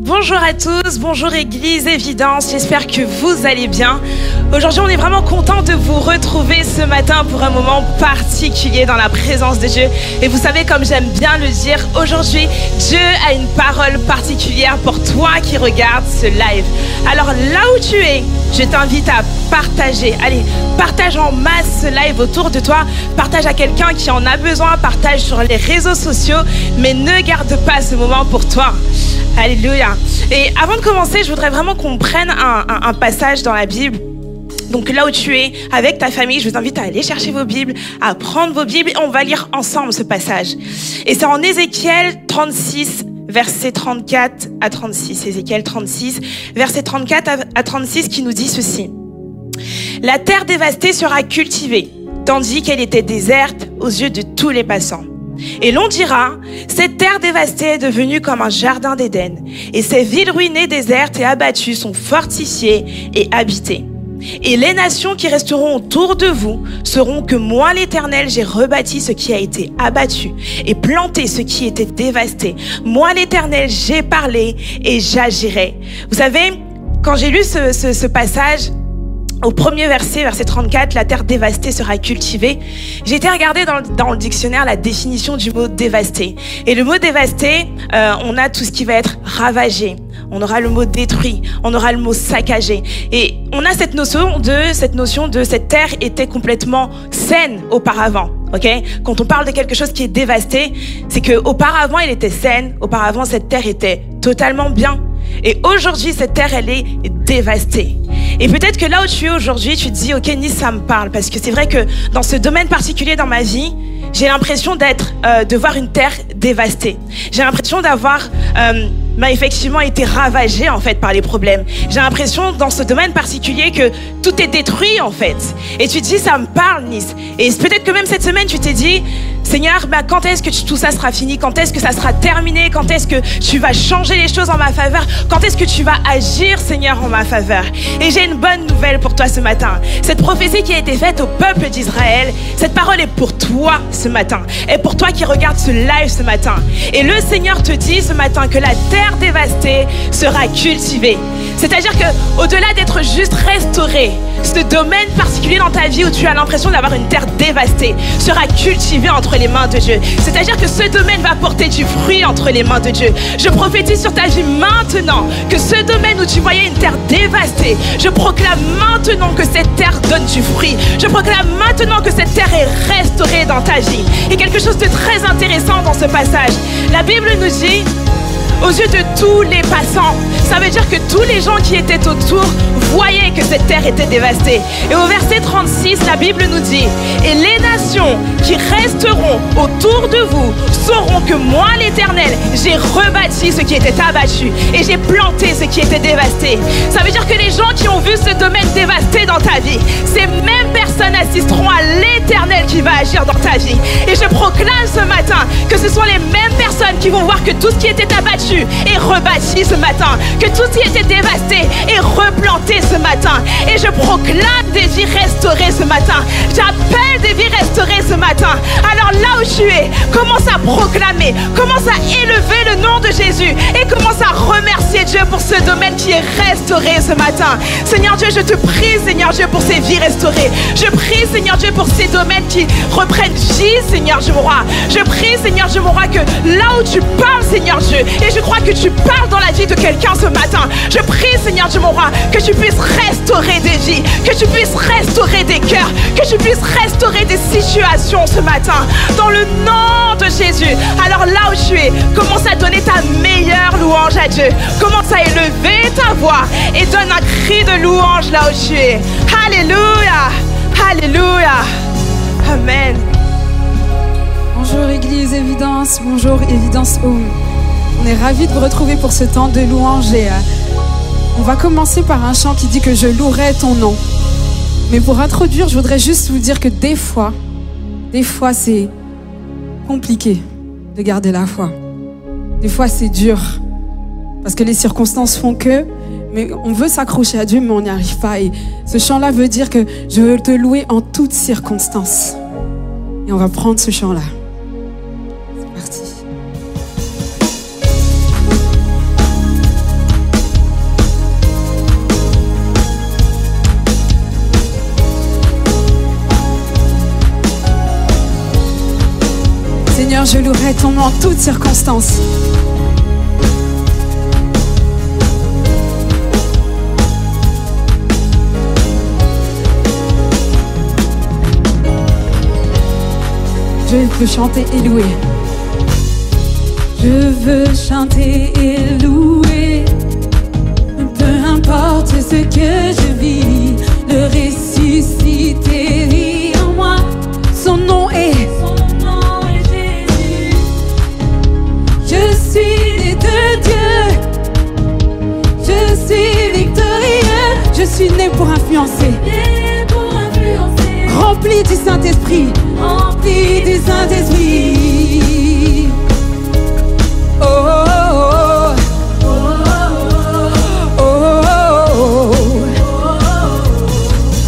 Bonjour à tous, bonjour Église Évidence, j'espère que vous allez bien. Aujourd'hui, on est vraiment content de vous retrouver ce matin pour un moment particulier dans la présence de Dieu. Et vous savez, comme j'aime bien le dire, aujourd'hui, Dieu a une parole particulière pour toi qui regardes ce live. Alors là où tu es, je t'invite à partager. Allez, partage en masse ce live autour de toi. Partage à quelqu'un qui en a besoin, partage sur les réseaux sociaux, mais ne garde pas ce moment pour toi. Alléluia. Et avant de commencer, je voudrais vraiment qu'on prenne un passage dans la Bible. Donc là où tu es, avec ta famille, je vous invite à aller chercher vos Bibles, à prendre vos Bibles et on va lire ensemble ce passage. Et c'est en Ézéchiel 36, versets 34 à 36. Ézéchiel 36, versets 34 à 36 qui nous dit ceci. La terre dévastée sera cultivée, tandis qu'elle était déserte aux yeux de tous les passants. Et l'on dira, cette terre dévastée est devenue comme un jardin d'Éden, et ces villes ruinées, désertes et abattues sont fortifiées et habitées. Et les nations qui resteront autour de vous sauront que moi, l'Éternel, j'ai rebâti ce qui a été abattu et planté ce qui était dévasté. Moi, l'Éternel, j'ai parlé et j'agirai. Vous savez, quand j'ai lu ce passage, au premier verset 34, la terre dévastée sera cultivée. J'ai été regarder dans le dictionnaire la définition du mot dévasté. Et le mot dévasté, on a tout ce qui va être ravagé. On aura le mot détruit, on aura le mot saccagé. Et on a cette notion de cette terre était complètement saine auparavant. Ok? Quand on parle de quelque chose qui est dévasté, c'est que auparavant elle était saine, auparavant cette terre était totalement bien. Et aujourd'hui, cette terre, elle est dévastée. Et peut-être que là où tu es aujourd'hui, tu te dis, ok, Nice, ça me parle. Parce que c'est vrai que dans ce domaine particulier dans ma vie, j'ai l'impression de voir une terre dévastée. J'ai l'impression d'avoir effectivement été ravagée en fait par les problèmes. J'ai l'impression dans ce domaine particulier que tout est détruit en fait. Et tu te dis, ça me parle, Nice. Et peut-être que même cette semaine, tu t'es dit, Seigneur, quand est-ce que tout ça sera fini? Quand est-ce que ça sera terminé? Quand est-ce que tu vas changer les choses en ma faveur? Quand est-ce que tu vas agir, Seigneur, en ma faveur? Et j'ai une bonne nouvelle pour toi ce matin. Cette prophétie qui a été faite au peuple d'Israël, cette parole est pour toi ce matin. Et pour toi qui regardes ce live ce matin. Et le Seigneur te dit ce matin que la terre dévastée sera cultivée. C'est-à-dire que au-delà d'être juste restauré, ce domaine particulier dans ta vie où tu as l'impression d'avoir une terre dévastée sera cultivé entre les mains de Dieu. C'est-à-dire que ce domaine va porter du fruit entre les mains de Dieu. Je prophétise sur ta vie maintenant que ce domaine où tu voyais une terre dévastée, je proclame maintenant que cette terre donne du fruit. Je proclame maintenant que cette terre est restaurée dans ta vie. Et quelque chose de très intéressant dans ce passage. La Bible nous dit, aux yeux de tous les passants, ça veut dire que tous les gens qui étaient autour voyaient que cette terre était dévastée. Et au verset 36, la Bible nous dit, et les nations qui resteront autour de vous sauront que moi, l'Éternel, j'ai rebâti ce qui était abattu et j'ai planté ce qui était dévasté. Ça veut dire que les gens qui ont vu ce domaine dévasté dans ta vie, ces mêmes personnes assisteront à l'Éternel qui va agir dans ta vie. Et je proclame ce matin que ce sont les mêmes personnes qui vont voir que tout ce qui était abattu est rebâti ce matin, que tout ce qui était dévasté est replanté ce matin. Et je proclame des vies restaurées ce matin. J'appelle des vies restaurées ce matin. Alors là où tu es, commence à proclamer, commence à élever le nom de Jésus et commence à remercier Dieu pour ce domaine qui est restauré ce matin. Seigneur Dieu, je te prie, Seigneur Dieu, pour ces vies restaurées. Je prie, Seigneur Dieu, pour ces domaines qui reprennent vie, Seigneur Dieu mon roi. Je prie, Seigneur Dieu mon roi, que là où tu parles, Seigneur Dieu, et je crois que tu parles dans la vie de quelqu'un ce matin. Je prie, Seigneur Dieu mon roi, que tu puisses restaurer des vies, que tu puisses restaurer des cœurs, que tu puisses restaurer des situations ce matin. Dans le nom de Jésus. Alors là où tu es, commence à donner ta meilleure louange à Dieu. Commence à élever ta voix et donne un cri de louange là où tu es. Alléluia. Alléluia. Amen. Bonjour Église Évidence, bonjour Évidence Home. On est ravis de vous retrouver pour ce temps de louange et on va commencer par un chant qui dit que je louerai ton nom. Mais pour introduire, je voudrais juste vous dire que des fois c'est compliqué de garder la foi. Des fois c'est dur parce que les circonstances font que, mais on veut s'accrocher à Dieu mais on n'y arrive pas. Et ce chant-là veut dire que je veux te louer en toutes circonstances. Et on va prendre ce chant-là. C'est parti. Seigneur, je louerai ton nom en toutes circonstances. Je veux chanter et louer. Je veux chanter et louer. Peu importe ce que je vis, le ressuscité vit en moi. Son nom est Jésus. Je suis né de Dieu. Je suis victorieux. Je suis né pour influencer. Rempli du Saint-Esprit. Rempli du Saint-Esprit. Oh, oh, oh, oh, oh, oh,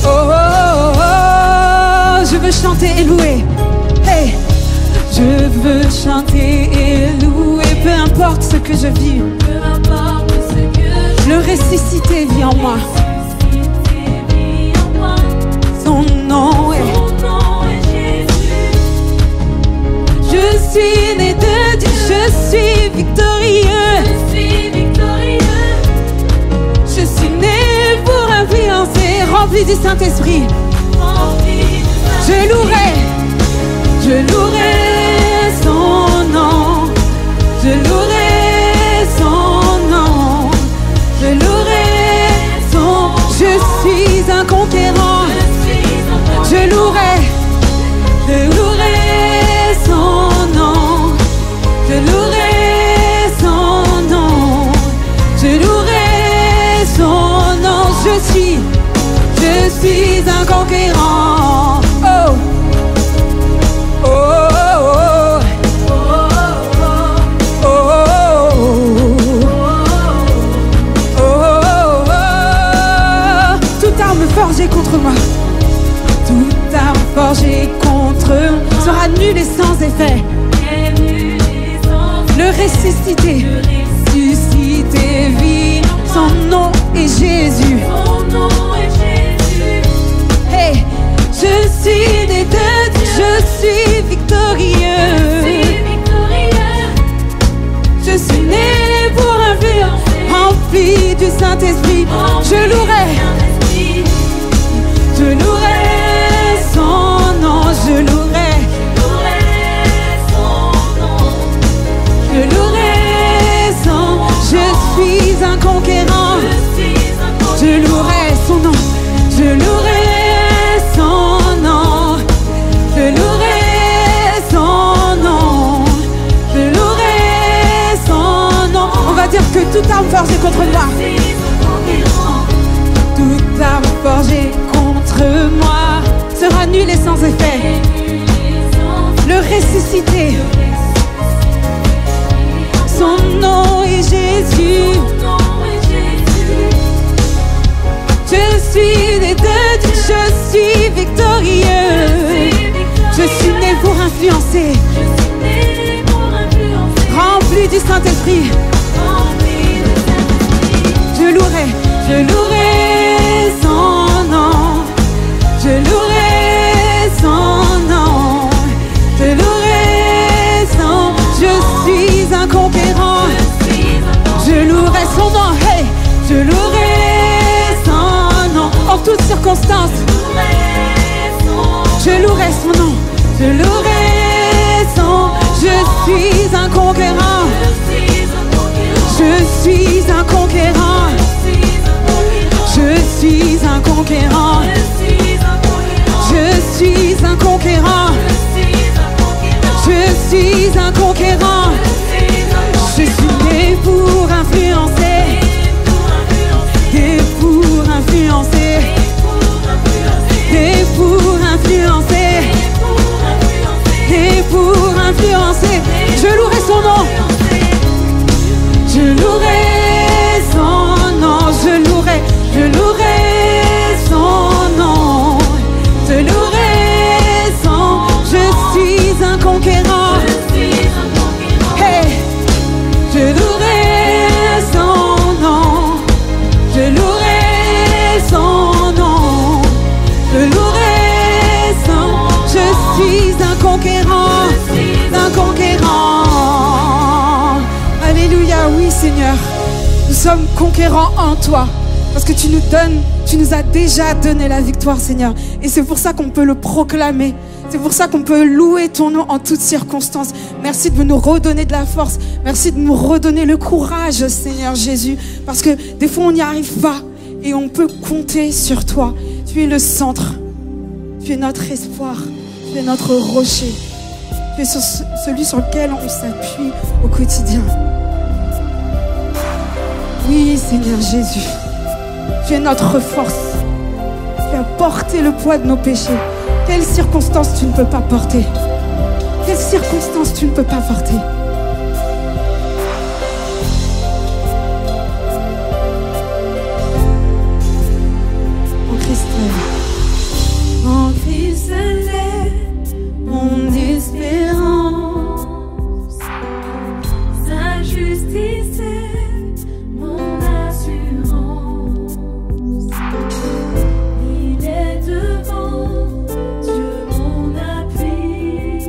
oh, oh. Je veux chanter et louer. Hey, je veux chanter et louer. Peu importe ce que je vis, le ressuscité vit en moi. Son nom est Jésus. Je suis né de Dieu, je suis victorieux. Je suis né pour influencer, rempli du Saint-Esprit. Je louerai son nom. Je louerai son nom. Je louerai son. Je suis un conquérant. Je louerai son nom. Je louerai son nom. Je louerai son nom. Je suis un conquérant. Oh, oh, oh, oh, oh, oh, oh. Toute arme forgée contre moi. Toute arme forgée contre sera nulle et sans effet. Le ressuscité vit. Son nom est Jésus. Hey, je suis né de Dieu, je suis victorieux. Je suis né pour influencer, rempli du Saint-Esprit. Je louerai son nom, je louerai son. Je suis un conquérant. Je louerai son nom. Je louerai son nom. Je louerai son nom. Je louerai son nom. On va dire que toute arme forgée contre moi. Toute arme forgée contre moi sera nulle et sans effet. Le ressuscité. Son nom est Jésus. Je suis né de Dieu, je suis victorieux. Je suis né pour influencer. Rempli du Saint-Esprit. Je louerai son nom. Je louerai son nom. Je louerai son. Je suis un conquérant. Je louerai son nom. Hey, je louerai son nom en toutes circonstances. Je louerai son nom. Je louerai son. Je suis un conquérant. Je suis un conquérant. Je suis un conquérant. Je suis un conquérant. Je suis un conquérant. Je suis né pour influencer. Et pour influencer. Et pour influencer. Et pour influencer. Je louerai son nom. Je louerai son nom. Je louerai son nom. Je louerai son. Je suis un conquérant. Hey, je louerai son nom. Je louerai son nom. Je louerai son. Je suis un conquérant. Un conquérant. Seigneur, nous sommes conquérants en toi. Parce que tu nous as déjà donné la victoire, Seigneur. Et c'est pour ça qu'on peut le proclamer. C'est pour ça qu'on peut louer ton nom en toutes circonstances. Merci de nous redonner de la force. Merci de nous redonner le courage, Seigneur Jésus. Parce que des fois, on n'y arrive pas. Et on peut compter sur toi. Tu es le centre. Tu es notre espoir. Tu es notre rocher. Tu es celui sur lequel on s'appuie au quotidien. Oui, Seigneur Jésus. Tu es notre force. Tu as porté le poids de nos péchés. Quelles circonstances tu ne peux pas porter? Quelles circonstances tu ne peux pas porter? En Christ, en Christ est mon espérance. Sa justice est mon assurance. Il est devant Dieu mon appui.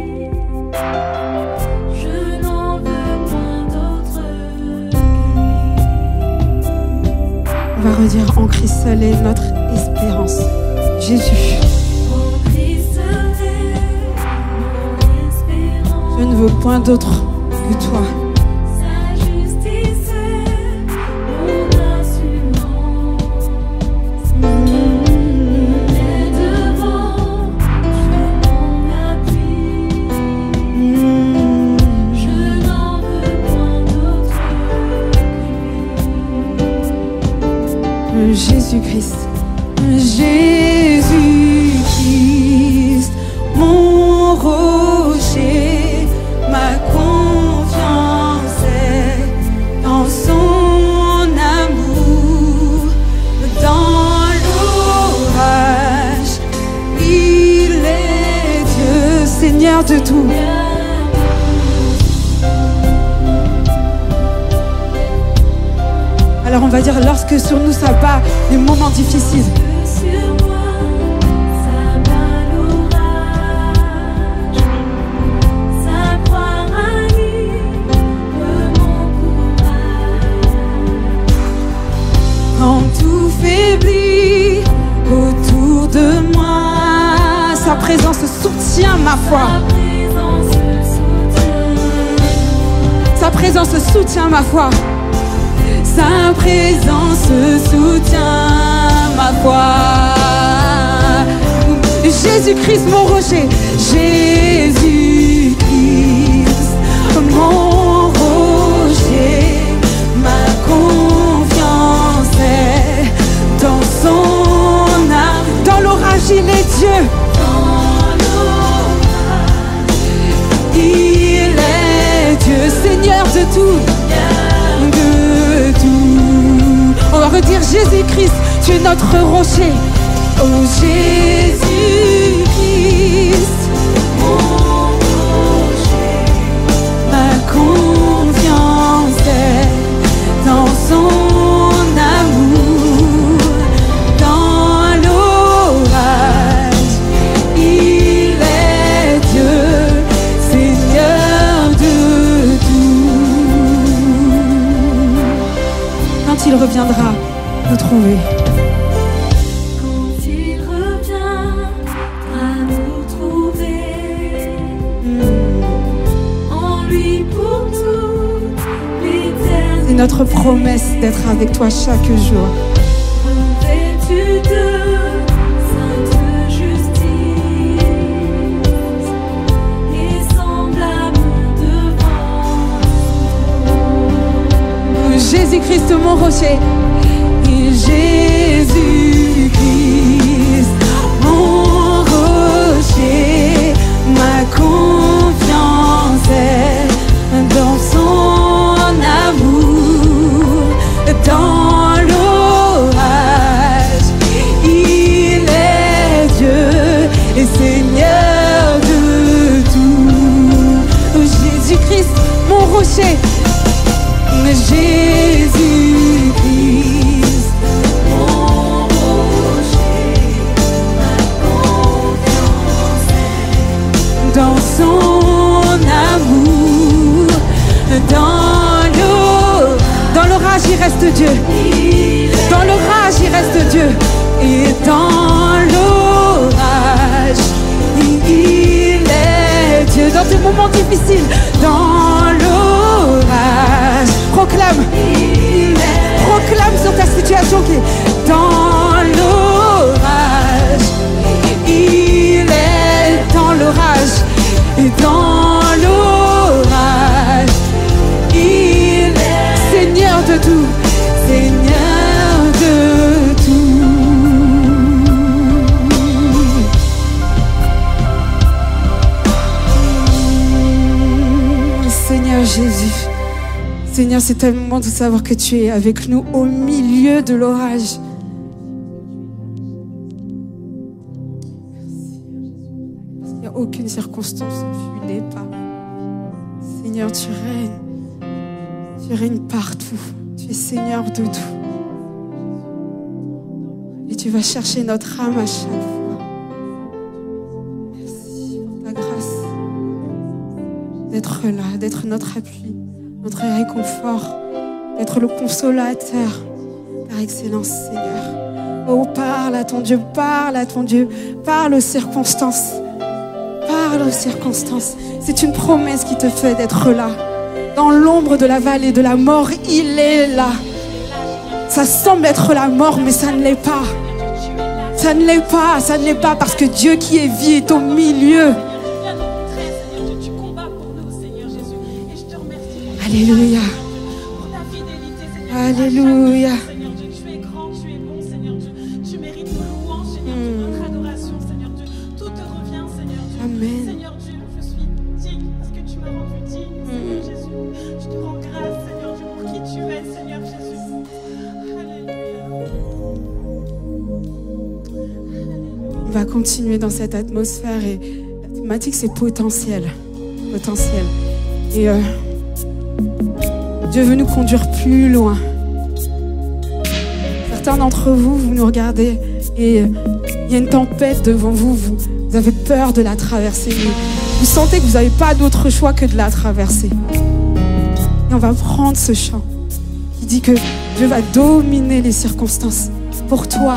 Je n'en veux point d'autre que lui. On va redire en Christ seul est notre espérance. Jésus. En Christ seul est mon espérance. Je ne veux point d'autre que toi. Jésus-Christ, Jésus-Christ, mon rocher, ma confiance est dans son amour, dans l'orage, il est Dieu, Seigneur de tout. Alors on va dire lorsque sur nous ça bat les moments difficiles. Sur moi, ça bat l'orage, ça croit ranime mon courage. Quand tout faiblit autour de moi, sa présence soutient ma foi. Sa présence soutient ma foi. Sa présence soutient ma foi. Jésus-Christ mon rocher, Jésus-Christ mon rocher, ma confiance est dans son âme. Dans l'orage il est Dieu. Dans l'orage il est Dieu, Seigneur de tout. On va redire Jésus-Christ, tu es notre rocher. Oh Jésus-Christ, mon rocher, ma confiance est dans son amour, dans l'orage, il est Dieu, Seigneur de tout. Quand il reviendra nous trouver. Quand il reviendra nous trouver, en lui pour toute l'éternité. C'est notre promesse d'être avec toi chaque jour. Revêtu de sainte justice et semblable devant Jésus-Christ mon rocher. Jésus-Christ, mon rocher, ma confiance est dans son amour, dans l'orage, il est Dieu et Seigneur de tout. Jésus-Christ, mon rocher, Jésus-Christ. reste Dieu. Dans l'orage, il reste Dieu. Et dans l'orage, il est Dieu. Dans tes moments difficiles, dans l'orage, proclame sur ta situation qui est dans l'orage. Il est dans l'orage. Et dans l'orage, il est Seigneur de tout, Seigneur de tout. Seigneur Jésus, Seigneur, c'est tellement bon de savoir que tu es avec nous au milieu de l'orage. Il n'y a aucune circonstance où tu n'es pas. Seigneur, tu règnes. Tu règnes partout. Tu es Seigneur de tout. Et tu vas chercher notre âme à chaque fois. Merci pour ta grâce. D'être là, d'être notre appui, notre réconfort, d'être le consolateur par excellence, Seigneur. Oh, parle à ton Dieu, parle à ton Dieu, parle aux circonstances. Parle aux circonstances. C'est une promesse qui te fait d'être là. Dans l'ombre de la vallée de la mort, il est là. Ça semble être la mort, mais ça ne l'est pas. Ça ne l'est pas, ça ne l'est pas, parce que Dieu qui est vie est au milieu. Alléluia. Alléluia. Amen. Seigneur Dieu, je suis digne parce que tu m'as rendu digne, Seigneur Jésus. Je te rends grâce, Seigneur Dieu, pour qui tu es, Seigneur Jésus. Alléluia. On va continuer dans cette atmosphère et la thématique c'est potentiel. Potentiel. Et Dieu veut nous conduire plus loin. Certains d'entre vous, vous nous regardez et il y a une tempête devant vous. Vous avez peur de la traverser. Vous sentez que vous n'avez pas d'autre choix que de la traverser. Et on va prendre ce chant qui dit que Dieu va dominer les circonstances pour toi.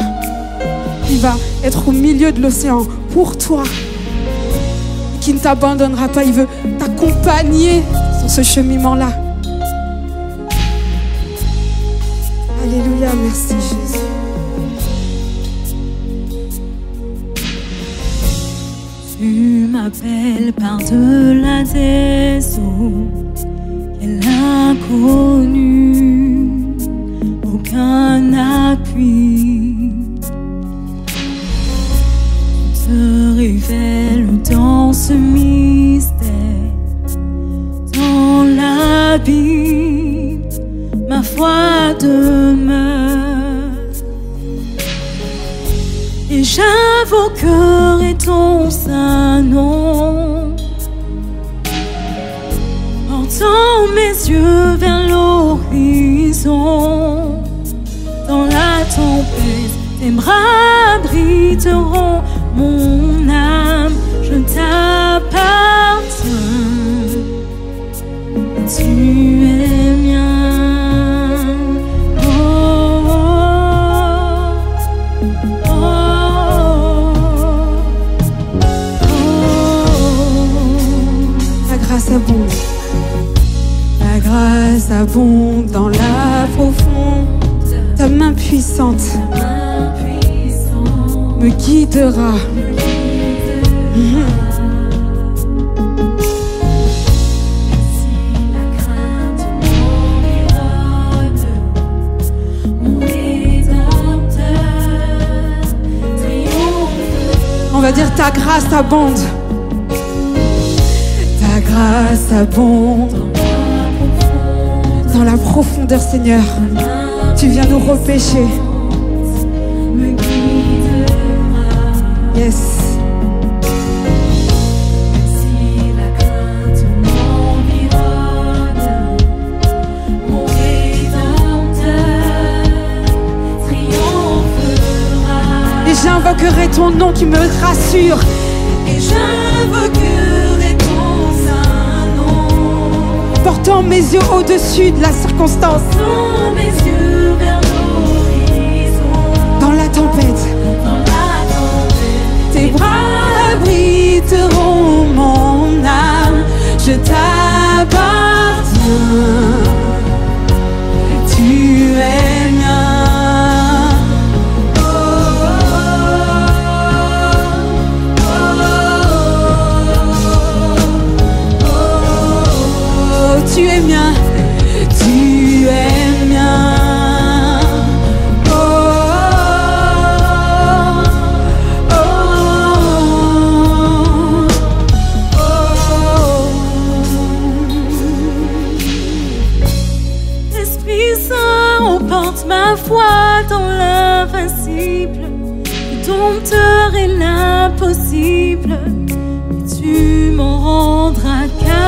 Il va être au milieu de l'océan pour toi. Qui ne t'abandonnera pas. Il veut t'accompagner sur ce cheminement-là. Alléluia, merci Jésus. Tu m'appelles par-delà des eaux, quel inconnu, aucun appui. Tu te révèles dans ce mystère, dans l'abîme, ma foi demeure. Et j'invoquerai ton saint nom, portant mes yeux vers l'horizon. Dans la tempête, tes bras abriteront mon âme. Je t'appartiens, tu es mien. La grâce abonde dans la profonde. Ta main puissante me guidera. On va dire ta grâce abonde. Ta grâce abonde dans la profondeur, Seigneur. Tu viens nous repêcher. Yes. Et j'invoquerai ton nom qui me rassure. Et j'invoquerai ton saint nom, portant mes yeux au-dessus de la circonstance. Portant mes yeux vers l'horizon. Dans la tempête, Dans la tempête, tes bras abriteront mon âme. Je t'appartiens. Tu es mien. Tu es mien, tu es mien. Oh, oh, oh, oh. Esprit Saint, emporte ma foi dans l'invincible, le dompteur et l'impossible, et tu m'en rendras capable.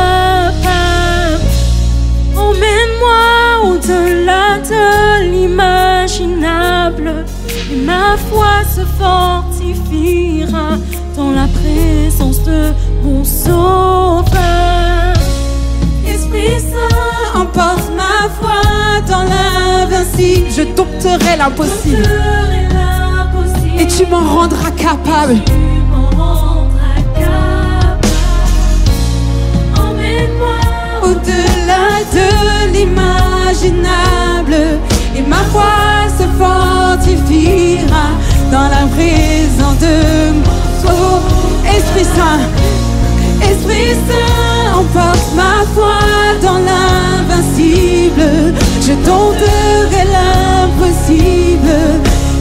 Emmène-moi au-delà de l'imaginable, et ma foi se fortifiera dans la présence de mon Sauveur. Esprit Saint, emporte ma foi dans l'invincible. Je dompterai l'impossible et tu m'en rendras capable. Au-delà de l'imaginable, et ma foi se fortifiera dans la présence de mon Sauveur. Esprit Saint, Esprit Saint, emporte ma foi dans l'invincible. Je dompterai l'impossible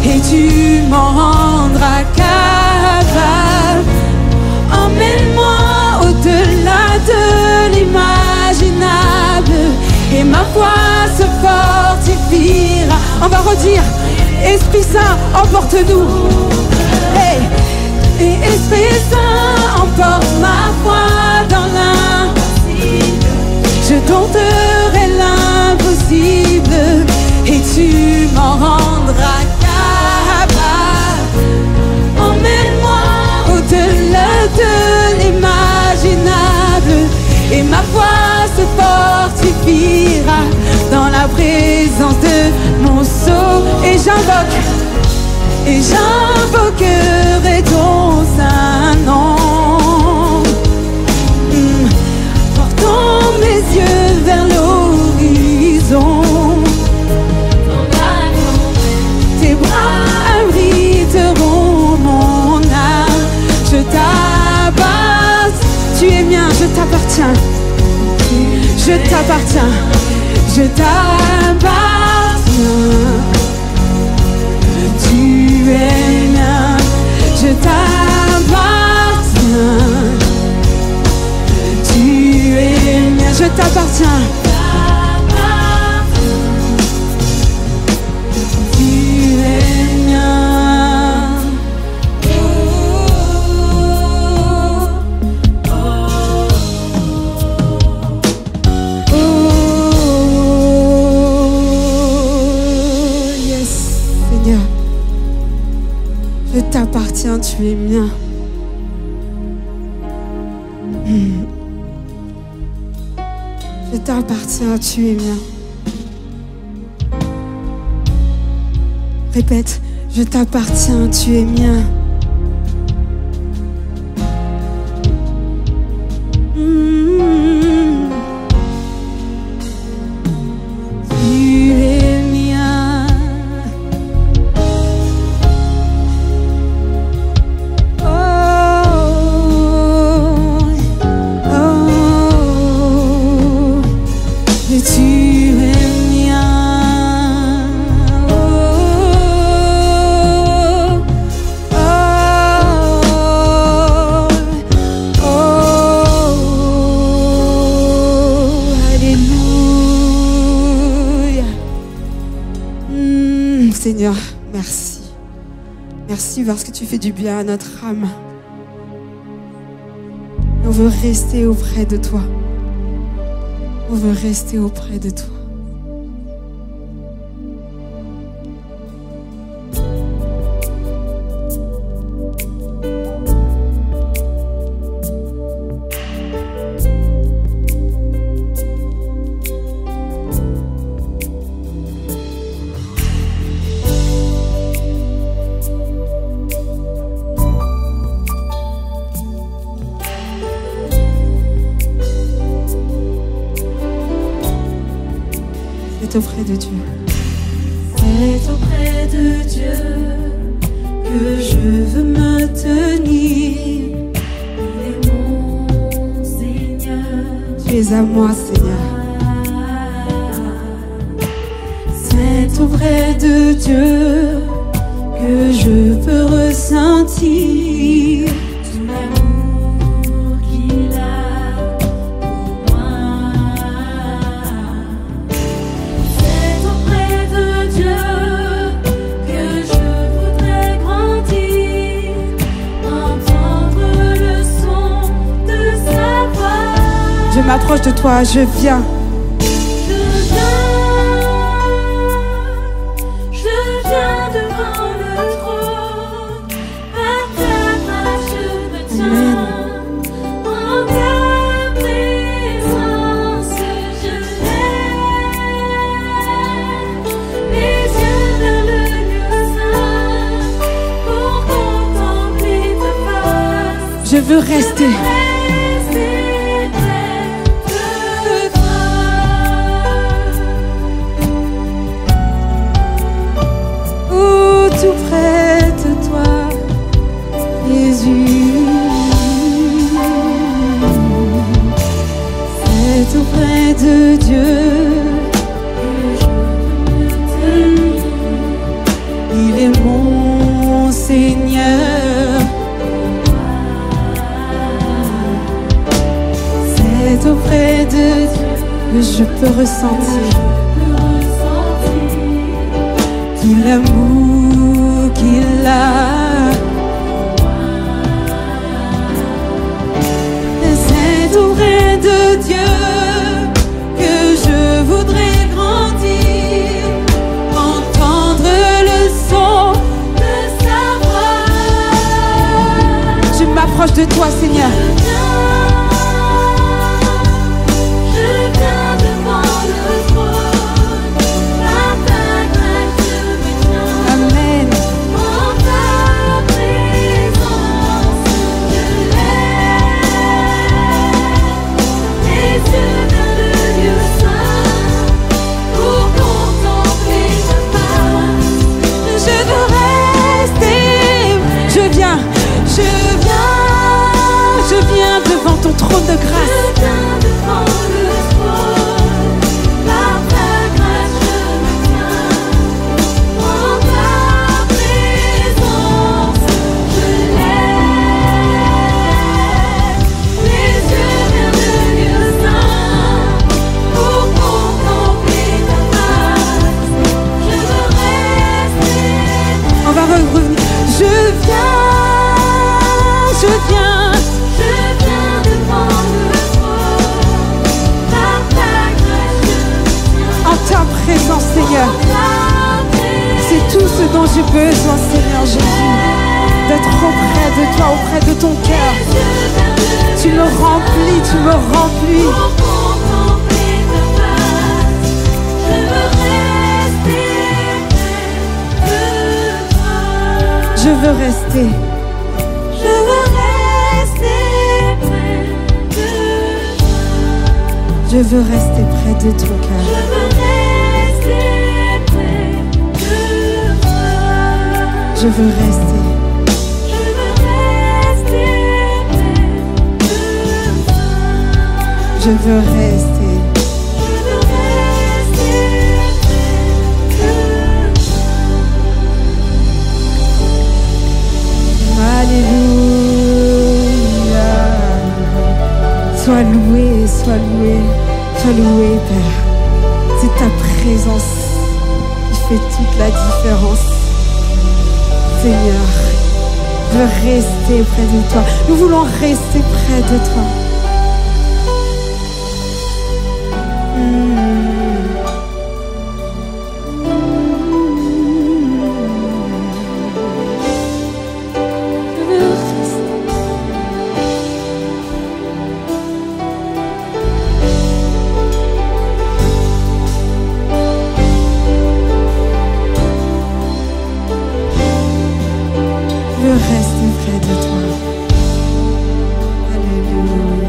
et tu m'en rendras capable. Emmène-moi au-delà de l'imaginable, et ma foi se fortifiera. On va redire, Esprit Saint, emporte-nous. Hey. Et Esprit Saint, emporte ma foi dans l'impossible. Je dompterai l'impossible et tu m'en rendras capable. Emmène-moi au-delà de l'imaginable, et ma foi se fortifiera dans la présence de mon Sauveur. Et j'invoquerai ton saint nom, portant mes yeux vers l'horizon. Tes bras abriteront mon âme. Je t'appartiens. Tu es mien, je t'appartiens. Je t'appartiens. Je t'appartiens. Tu es mien, je t'appartiens. Tu es mien, je t'appartiens. Tu es mien. Yes, Seigneur. Je t'appartiens, tu es mien. Je t'appartiens, tu es mien. Répète, je t'appartiens, tu es mien. Tu es mien. Seigneur, merci. Merci parce que tu fais du bien à notre âme. On veut rester auprès de toi. On veut rester auprès de toi. C'est auprès de Dieu. C'est auprès de Dieu que je veux me tenir. Il est mon Seigneur. Tu es à moi, Seigneur. C'est auprès de Dieu que je peux ressentir tout l'amour qu'il a pour moi. C'est auprès de Dieu que je voudrais grandir, entendre le son de sa voix. Je m'approche de toi, je viens. Je veux rester. Oh, tout près de toi, Jésus. C'est auprès de Dieu que je veux me tenir. Il est mon Seigneur. C'est auprès de Dieu que je peux ressentir tout l'amour qu'il a. C'est auprès de Dieu que je voudrais grandir, entendre le son de sa voix. Je m'approche de toi, Seigneur. Ton trône de grâce. On va revenir. Je viens. Ta présence, Seigneur, c'est tout ce dont j'ai besoin, Seigneur Jésus, d'être auprès de toi, auprès de ton cœur. Tu me remplis, tu me remplis. Je veux rester. Je veux rester près de toi. Je veux rester près de ton cœur. Je veux rester. Je veux rester près de toi. Je veux rester. Je veux rester près de toi. Alléluia. Sois loué, sois loué, sois loué, Père. C'est ta présence qui fait toute la différence. Seigneur, je veux rester près de toi. Nous voulons rester près de toi. Rester près de toi. Alléluia.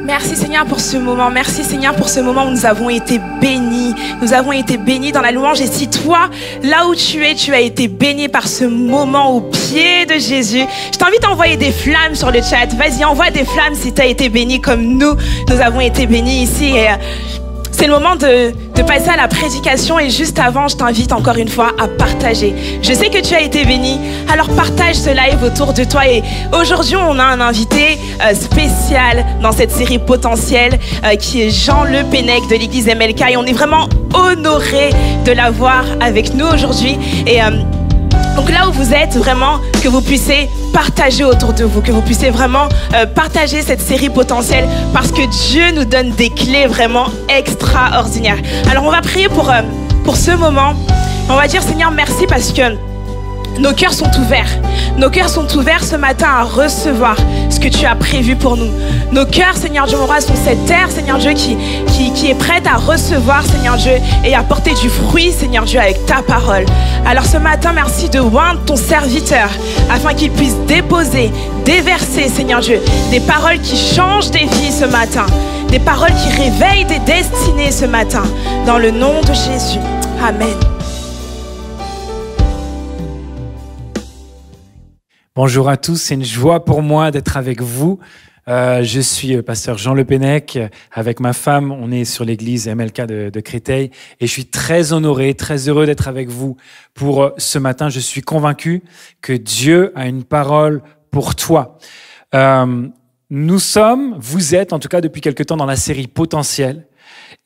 Merci Seigneur pour ce moment. Merci Seigneur pour ce moment où nous avons été bénis. Nous avons été bénis dans la louange. Et si toi, là où tu es, tu as été béni par ce moment au pied de Jésus, je t'invite à envoyer des flammes sur le chat. Vas-y, envoie des flammes si tu as été béni comme nous avons été bénis ici. Et c'est le moment de passer à la prédication. Et juste avant, je t'invite encore une fois à partager. Je sais que tu as été béni, alors partage ce live autour de toi. Et aujourd'hui, on a un invité spécial dans cette série Potentiel qui est Jean Le Pennec de l'église MLK. Et on est vraiment honorés de l'avoir avec nous aujourd'hui. Et donc là où vous êtes, vraiment, que vous puissiez partager autour de vous, que vous puissiez vraiment partager cette série Potentiel, parce que Dieu nous donne des clés vraiment extraordinaires. Alors on va prier pour ce moment. On va dire Seigneur merci parce que nos cœurs sont ouverts. Nos cœurs sont ouverts ce matin à recevoir ce que tu as prévu pour nous. Nos cœurs, Seigneur Dieu, mon roi, sont cette terre, Seigneur Dieu, qui est prête à recevoir, Seigneur Dieu, et à porter du fruit, Seigneur Dieu, avec ta parole. Alors ce matin, merci de oindre ton serviteur afin qu'il puisse déposer, déverser, Seigneur Dieu, des paroles qui changent des vies ce matin. Des paroles qui réveillent des destinées ce matin. Dans le nom de Jésus. Amen. Bonjour à tous, c'est une joie pour moi d'être avec vous. Je suis pasteur Jean Le Pennec. Avec ma femme, on est sur l'église MLK de Créteil et je suis très honoré, très heureux d'être avec vous pour ce matin. Je suis convaincu que Dieu a une parole pour toi. Vous êtes en tout cas depuis quelque temps dans la série Potentiel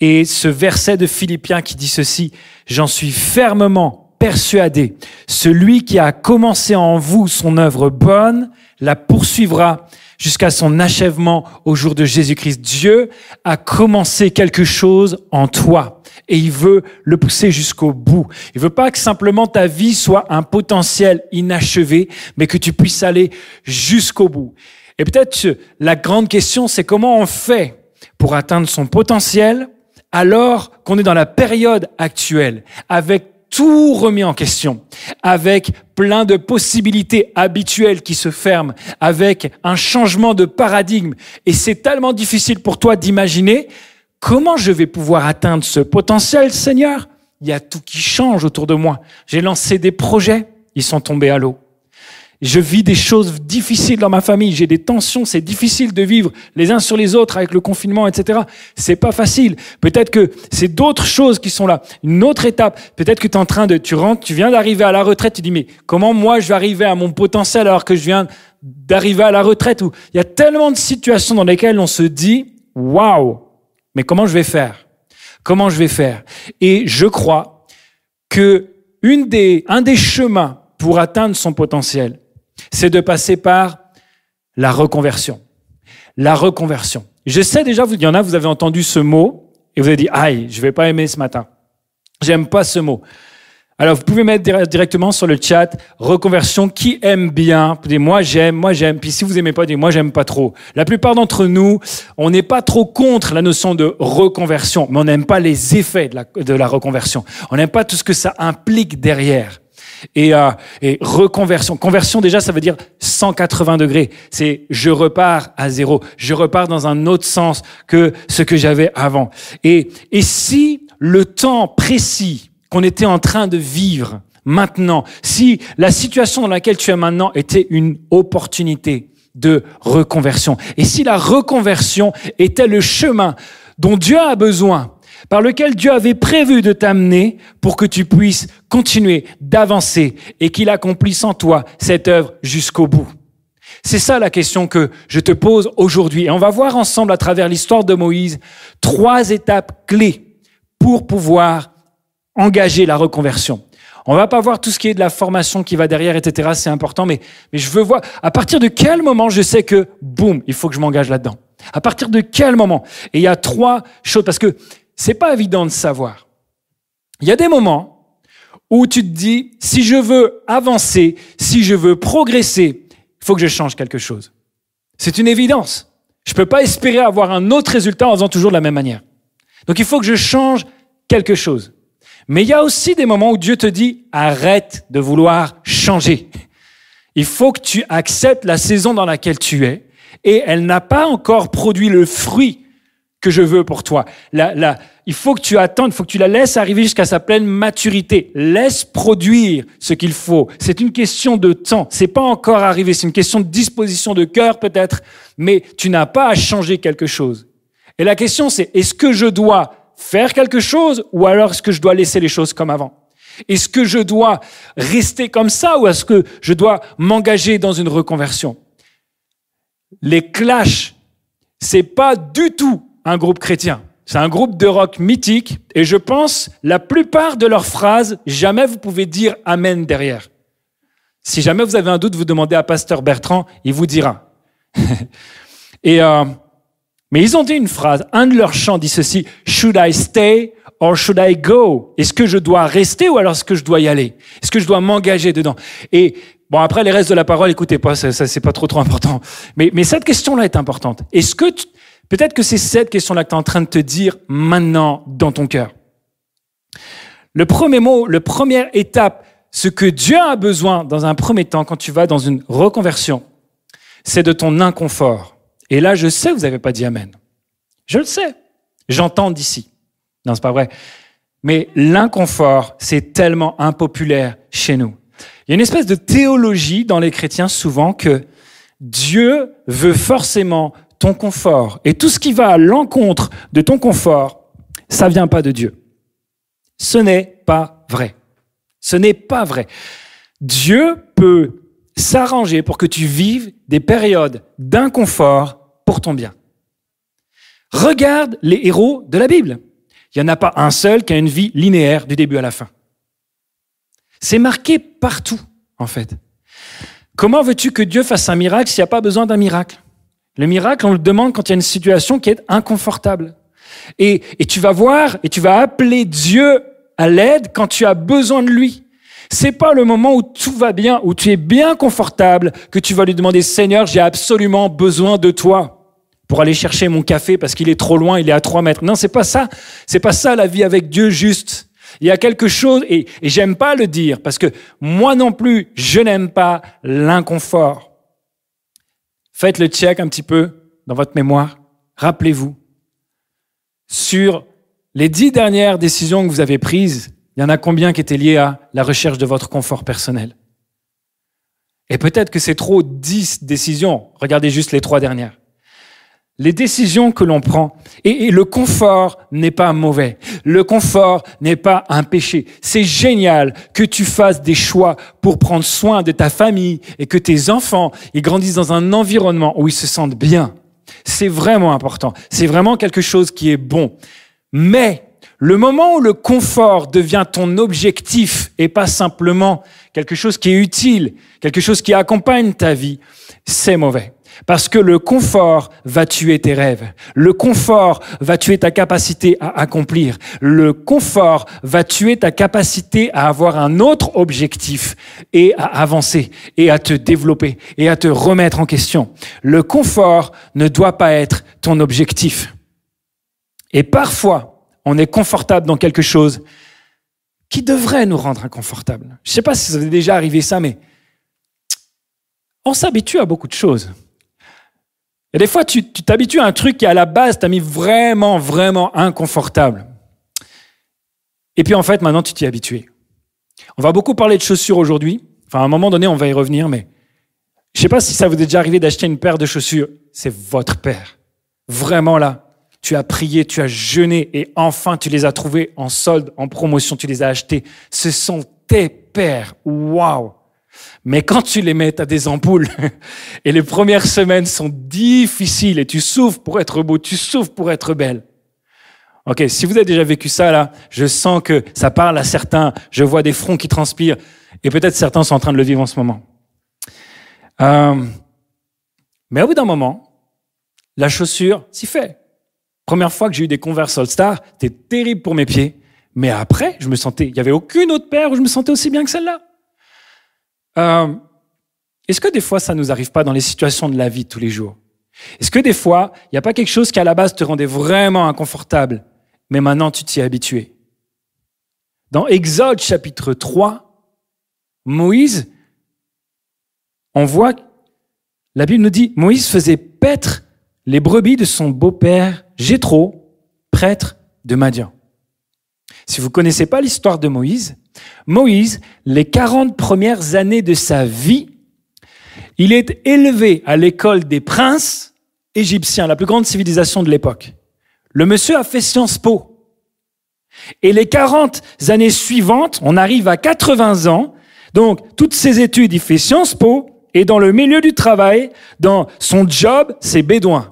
et ce verset de Philippiens qui dit ceci: « J'en suis fermement persuadé, celui qui a commencé en vous son œuvre bonne la poursuivra jusqu'à son achèvement au jour de Jésus-Christ. » Dieu a commencé quelque chose en toi et il veut le pousser jusqu'au bout. Il veut pas que simplement ta vie soit un potentiel inachevé, mais que tu puisses aller jusqu'au bout. Et peut-être la grande question, c'est comment on fait pour atteindre son potentiel alors qu'on est dans la période actuelle avec tout remis en question, avec plein de possibilités habituelles qui se ferment, avec un changement de paradigme. Et c'est tellement difficile pour toi d'imaginer comment je vais pouvoir atteindre ce potentiel, Seigneur. Il y a tout qui change autour de moi. J'ai lancé des projets, ils sont tombés à l'eau. Je vis des choses difficiles dans ma famille, j'ai des tensions, c'est difficile de vivre les uns sur les autres avec le confinement, etc. C'est pas facile. Peut-être que c'est d'autres choses qui sont là. Une autre étape, peut-être que tu viens d'arriver à la retraite, tu dis mais comment moi je vais arriver à mon potentiel alors que je viens d'arriver à la retraite? Ou il y a tellement de situations dans lesquelles on se dit waouh, mais comment je vais faire? Comment je vais faire? Et je crois que un des chemins pour atteindre son potentiel, c'est de passer par la reconversion. La reconversion. Je sais déjà, il y en a, vous avez entendu ce mot et vous avez dit, aïe, je vais pas aimer ce matin. J'aime pas ce mot. Alors, vous pouvez mettre directement sur le chat, reconversion, qui aime bien? Vous dites, moi j'aime. Puis si vous aimez pas, dites, moi j'aime pas trop. La plupart d'entre nous, on n'est pas trop contre la notion de reconversion, mais on n'aime pas les effets de la reconversion. On n'aime pas tout ce que ça implique derrière. Et reconversion. Conversion, déjà, ça veut dire 180 degrés. C'est je repars à zéro. Je repars dans un autre sens que ce que j'avais avant. Et si le temps précis qu'on était en train de vivre maintenant, si la situation dans laquelle tu es maintenant était une opportunité de reconversion, et si la reconversion était le chemin dont Dieu a besoin, par lequel Dieu avait prévu de t'amener pour que tu puisses continuer d'avancer et qu'il accomplisse en toi cette œuvre jusqu'au bout. C'est ça la question que je te pose aujourd'hui. Et on va voir ensemble à travers l'histoire de Moïse 3 étapes clés pour pouvoir engager la reconversion. On va pas voir tout ce qui est de la formation qui va derrière, etc. C'est important, mais je veux voir à partir de quel moment je sais que, boum, il faut que je m'engage là-dedans. À partir de quel moment? Et il y a 3 choses, parce que c'est pas évident de savoir. Il y a des moments où tu te dis, si je veux avancer, si je veux progresser, il faut que je change quelque chose. C'est une évidence. Je peux pas espérer avoir un autre résultat en faisant toujours de la même manière. Donc il faut que je change quelque chose. Mais il y a aussi des moments où Dieu te dit, arrête de vouloir changer. Il faut que tu acceptes la saison dans laquelle tu es et elle n'a pas encore produit le fruit que je veux pour toi. Il faut que tu attendes, il faut que tu la laisses arriver jusqu'à sa pleine maturité. Laisse produire ce qu'il faut. C'est une question de temps. C'est pas encore arrivé. C'est une question de disposition de cœur peut-être, mais tu n'as pas à changer quelque chose. Et la question c'est, est-ce que je dois faire quelque chose ou alors est-ce que je dois laisser les choses comme avant? Est-ce que je dois rester comme ça ou est-ce que je dois m'engager dans une reconversion? Les Clash, c'est pas du tout un groupe chrétien. C'est un groupe de rock mythique et je pense la plupart de leurs phrases, jamais vous pouvez dire amen derrière. Si jamais vous avez un doute, vous demandez à Pasteur Bertrand, il vous dira. Mais ils ont dit une phrase, un de leurs chants dit ceci, Should I stay or should I go? Est-ce que je dois rester ou alors est-ce que je dois y aller? Est-ce que je dois m'engager dedans? Et bon, après les restes de la parole, écoutez pas, ça c'est pas trop important. Mais cette question-là est importante. Est-ce que peut-être que c'est cette question-là que tu es en train de te dire maintenant dans ton cœur. Le premier mot, la première étape, ce que Dieu a besoin dans un premier temps quand tu vas dans une reconversion, c'est de ton inconfort. Et là, je sais que vous n'avez pas dit amen. Je le sais. J'entends d'ici. Non, c'est pas vrai. Mais l'inconfort, c'est tellement impopulaire chez nous. Il y a une espèce de théologie dans les chrétiens souvent que Dieu veut forcément ton confort. Et tout ce qui va à l'encontre de ton confort, ça vient pas de Dieu. Ce n'est pas vrai. Ce n'est pas vrai. Dieu peut s'arranger pour que tu vives des périodes d'inconfort pour ton bien. Regarde les héros de la Bible. Il n'y en a pas un seul qui a une vie linéaire du début à la fin. C'est marqué partout, en fait. Comment veux-tu que Dieu fasse un miracle s'il n'y a pas besoin d'un miracle? Le miracle, on le demande quand il y a une situation qui est inconfortable. Et tu vas voir, et tu vas appeler Dieu à l'aide quand tu as besoin de lui. C'est pas le moment où tout va bien, où tu es bien confortable, que tu vas lui demander, Seigneur, j'ai absolument besoin de toi pour aller chercher mon café parce qu'il est trop loin, il est à 3 mètres. Non, c'est pas ça. C'est pas ça la vie avec Dieu juste. Il y a quelque chose, et j'aime pas le dire, parce que moi non plus, je n'aime pas l'inconfort. Faites le check un petit peu dans votre mémoire. Rappelez-vous, sur les 10 dernières décisions que vous avez prises, il y en a combien qui étaient liées à la recherche de votre confort personnel? Et peut-être que c'est trop 10 décisions. Regardez juste les 3 dernières. Les décisions que l'on prend, et le confort n'est pas mauvais. Le confort n'est pas un péché. C'est génial que tu fasses des choix pour prendre soin de ta famille et que tes enfants ils grandissent dans un environnement où ils se sentent bien. C'est vraiment important. C'est vraiment quelque chose qui est bon. Mais le moment où le confort devient ton objectif et pas simplement quelque chose qui est utile, quelque chose qui accompagne ta vie, c'est mauvais. Parce que le confort va tuer tes rêves. Le confort va tuer ta capacité à accomplir. Le confort va tuer ta capacité à avoir un autre objectif et à avancer et à te développer et à te remettre en question. Le confort ne doit pas être ton objectif. Et parfois, on est confortable dans quelque chose qui devrait nous rendre inconfortables. Je ne sais pas si ça vous est déjà arrivé ça, mais on s'habitue à beaucoup de choses. Et des fois, tu t'habitues à un truc qui, à la base, t'a mis vraiment, vraiment inconfortable. Et puis, en fait, maintenant, tu t'y es habitué. On va beaucoup parler de chaussures aujourd'hui. Enfin, à un moment donné, on va y revenir, mais je ne sais pas si ça vous est déjà arrivé d'acheter une paire de chaussures. C'est votre paire. Vraiment, là, tu as prié, tu as jeûné, et enfin, tu les as trouvées en solde, en promotion, tu les as achetées. Ce sont tes paires. Waouh! Mais quand tu les mets, tu as des ampoules et les premières semaines sont difficiles et tu souffres pour être beau, tu souffres pour être belle. Ok, si vous avez déjà vécu ça là, je sens que ça parle à certains, je vois des fronts qui transpirent et peut-être certains sont en train de le vivre en ce moment. Mais au bout d'un moment, la chaussure s'y fait. Première fois que j'ai eu des Converse All-Star, c'était terrible pour mes pieds, mais après, il n'y avait aucune autre paire où je me sentais aussi bien que celle-là. Est-ce que des fois, ça nous arrive pas dans les situations de la vie de tous les jours? Est-ce que des fois, il n'y a pas quelque chose qui à la base te rendait vraiment inconfortable, mais maintenant tu t'y es habitué? Dans Exode chapitre 3, Moïse, on voit, la Bible nous dit, Moïse faisait paître les brebis de son beau-père Jéthro, prêtre de Madian. Si vous ne connaissez pas l'histoire de Moïse, les 40 premières années de sa vie, il est élevé à l'école des princes égyptiens, la plus grande civilisation de l'époque. Le monsieur a fait Sciences Po. Et les 40 années suivantes, on arrive à 80 ans. Donc, toutes ses études, il fait Sciences Po. Et dans le milieu du travail, dans son job, c'est bédouin.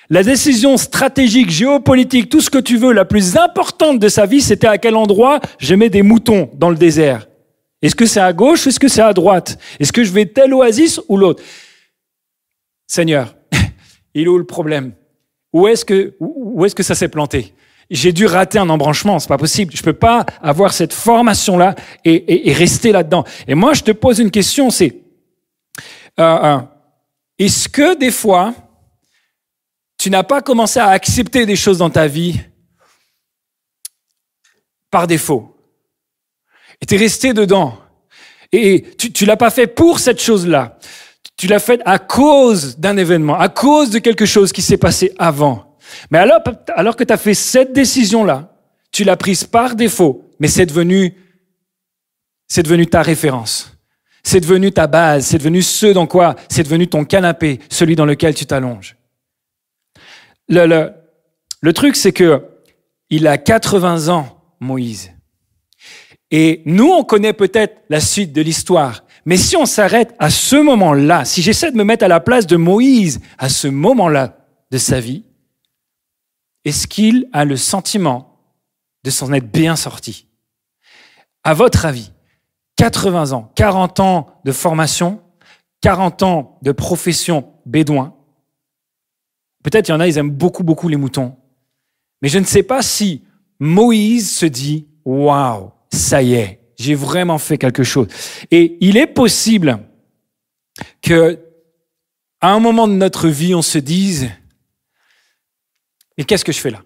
La décision stratégique, géopolitique, tout ce que tu veux, la plus importante de sa vie, c'était à quel endroit je mets des moutons dans le désert. Est-ce que c'est à gauche ou est-ce que c'est à droite? Est-ce que je vais telle oasis ou l'autre? Seigneur, il est où le problème? Où est-ce que ça s'est planté? J'ai dû rater un embranchement, c'est pas possible. Je peux pas avoir cette formation-là et rester là-dedans. Et moi, je te pose une question, c'est est-ce que des fois, tu n'as pas commencé à accepter des choses dans ta vie par défaut? Et tu es resté dedans. Et tu l'as pas fait pour cette chose-là. Tu l'as fait à cause d'un événement, à cause de quelque chose qui s'est passé avant. Mais alors que tu as fait cette décision-là, tu l'as prise par défaut, mais c'est devenu ta référence. C'est devenu ta base, c'est devenu ce dans quoi, c'est devenu ton canapé, celui dans lequel tu t'allonges. Le truc, c'est que il a 80 ans, Moïse. Et nous, on connaît peut-être la suite de l'histoire. Mais si on s'arrête à ce moment-là, si j'essaie de me mettre à la place de Moïse à ce moment-là de sa vie, est-ce qu'il a le sentiment de s'en être bien sorti? À votre avis, 80 ans, 40 ans de formation, 40 ans de profession bédouin. Peut-être il y en a, ils aiment beaucoup, beaucoup les moutons. Mais je ne sais pas si Moïse se dit « Waouh, ça y est, j'ai vraiment fait quelque chose. » Et il est possible que, à un moment de notre vie, on se dise « Mais qu'est-ce que je fais là?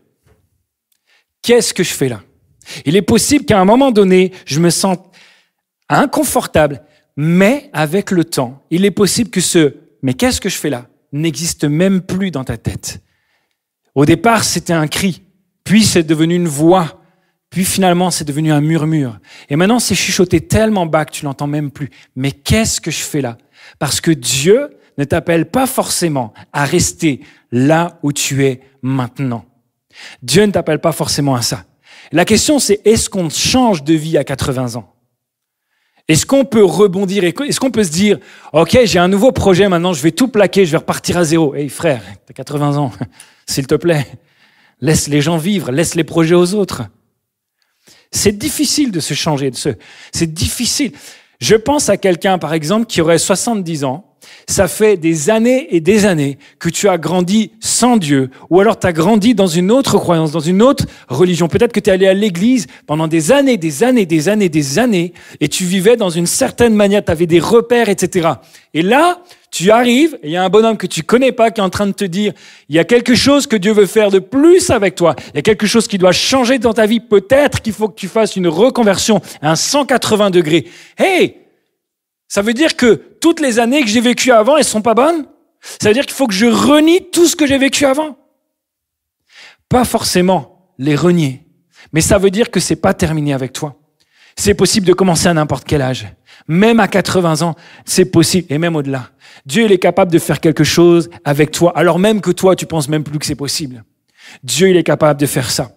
Qu'est-ce que je fais là ?» Il est possible qu'à un moment donné, je me sente inconfortable, mais avec le temps, il est possible que « Mais qu'est-ce que je fais là ?» n'existe même plus dans ta tête. Au départ, c'était un cri, puis c'est devenu une voix, puis finalement, c'est devenu un murmure. Et maintenant, c'est chuchoté tellement bas que tu l'entends même plus. Mais qu'est-ce que je fais là? Parce que Dieu ne t'appelle pas forcément à rester là où tu es maintenant. Dieu ne t'appelle pas forcément à ça. La question, c'est est-ce qu'on change de vie à 80 ans? Est-ce qu'on peut rebondir? Est-ce qu'on peut se dire, OK, j'ai un nouveau projet maintenant, je vais tout plaquer, je vais repartir à zéro. Hey frère, t'as 80 ans, s'il te plaît, laisse les gens vivre, laisse les projets aux autres. C'est difficile de se changer, c'est difficile. Je pense à quelqu'un, par exemple, qui aurait 70 ans. Ça fait des années et des années que tu as grandi sans Dieu, ou alors tu as grandi dans une autre croyance, dans une autre religion. Peut-être que tu es allé à l'église pendant des années, et tu vivais dans une certaine manière, tu avais des repères, etc. Et là, tu arrives, et il y a un bonhomme que tu connais pas qui est en train de te dire, il y a quelque chose que Dieu veut faire de plus avec toi, il y a quelque chose qui doit changer dans ta vie, peut-être qu'il faut que tu fasses une reconversion à un 180 degrés. Hey! Ça veut dire que toutes les années que j'ai vécues avant, elles sont pas bonnes? Ça veut dire qu'il faut que je renie tout ce que j'ai vécu avant? Pas forcément les renier, mais ça veut dire que c'est pas terminé avec toi. C'est possible de commencer à n'importe quel âge. Même à 80 ans, c'est possible, et même au-delà. Dieu, il est capable de faire quelque chose avec toi, alors même que toi, tu penses même plus que c'est possible. Dieu, il est capable de faire ça.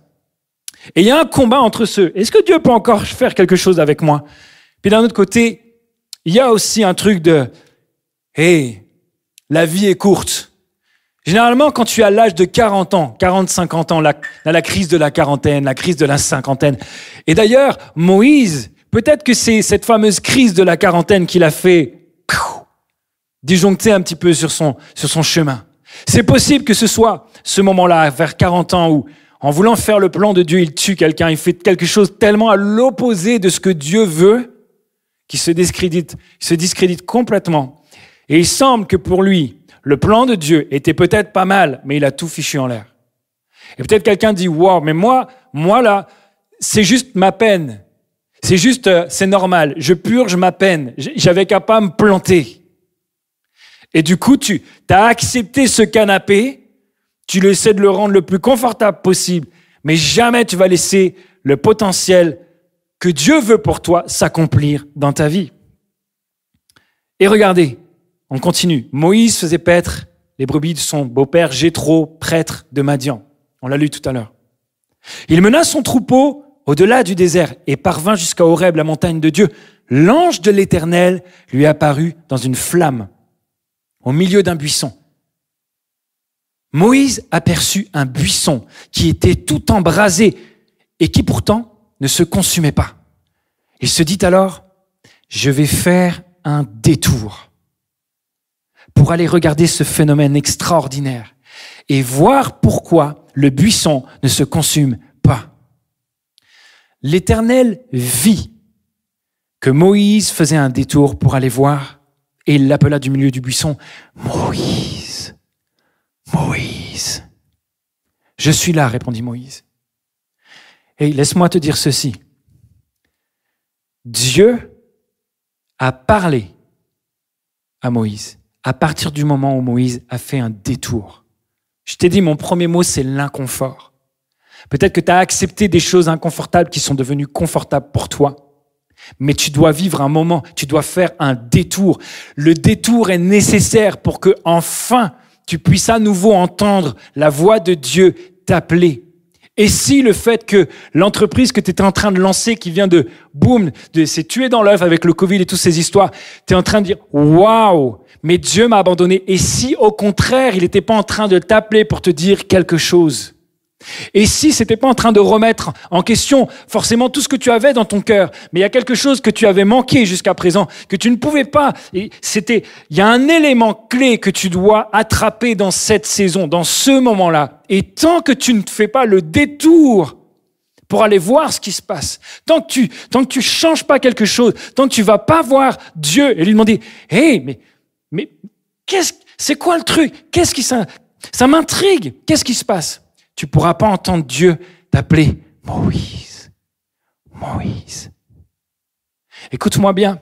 Et il y a un combat entre ceux. Est-ce que Dieu peut encore faire quelque chose avec moi? Puis d'un autre côté, il y a aussi un truc de « Hey, la vie est courte ». Généralement, quand tu as l'âge de 40 ans, 40, 50 ans, la crise de la quarantaine, la crise de la cinquantaine. Et d'ailleurs, Moïse, peut-être que c'est cette fameuse crise de la quarantaine qui l'a fait disjoncter un petit peu sur son chemin. C'est possible que ce soit ce moment-là, vers 40 ans, où en voulant faire le plan de Dieu, il tue quelqu'un, il fait quelque chose tellement à l'opposé de ce que Dieu veut, qui se discrédite complètement. Et il semble que pour lui, le plan de Dieu était peut-être pas mal, mais il a tout fichu en l'air. Et peut-être quelqu'un dit, wow, mais moi là, c'est juste ma peine. C'est normal. Je purge ma peine. J'avais qu'à pas me planter. Et du coup, tu as accepté ce canapé Tu essaies de le rendre le plus confortable possible, mais jamais tu vas laisser le potentiel que Dieu veut pour toi s'accomplir dans ta vie. Et regardez, on continue. Moïse faisait paître les brebis de son beau-père Jéthro, prêtre de Madian. On l'a lu tout à l'heure. Il mena son troupeau au-delà du désert et parvint jusqu'à Horeb, la montagne de Dieu. L'ange de l'Éternel lui apparut dans une flamme au milieu d'un buisson. Moïse aperçut un buisson qui était tout embrasé et qui pourtant ne se consumait pas. Il se dit alors, je vais faire un détour pour aller regarder ce phénomène extraordinaire et voir pourquoi le buisson ne se consume pas. L'Éternel vit que Moïse faisait un détour pour aller voir et il l'appela du milieu du buisson, Moïse, Moïse. Je suis là, répondit Moïse. Et laisse-moi te dire ceci. Dieu a parlé à Moïse à partir du moment où Moïse a fait un détour. Je t'ai dit, mon premier mot, c'est l'inconfort. Peut-être que tu as accepté des choses inconfortables qui sont devenues confortables pour toi. Mais tu dois vivre un moment, tu dois faire un détour. Le détour est nécessaire pour que, enfin, tu puisses à nouveau entendre la voix de Dieu t'appeler. Et si le fait que l'entreprise que tu étais en train de lancer, qui vient de boum, de s'est tuée dans l'œuf avec le Covid et toutes ces histoires, tu es en train de dire waouh, mais Dieu m'a abandonné. Et si au contraire, il n'était pas en train de t'appeler pour te dire quelque chose? Et si c'était pas en train de remettre en question forcément tout ce que tu avais dans ton cœur, mais il y a quelque chose que tu avais manqué jusqu'à présent, que tu ne pouvais pas, et il y a un élément clé que tu dois attraper dans cette saison, dans ce moment-là. Et tant que tu ne fais pas le détour pour aller voir ce qui se passe, tant que tu changes pas quelque chose, tant que tu vas pas voir Dieu et lui demander, hey, mais c'est quoi le truc? Qu'est-ce qui ça m'intrigue? Qu'est-ce qui se passe? Tu ne pourras pas entendre Dieu t'appeler Moïse, Moïse. Écoute-moi bien.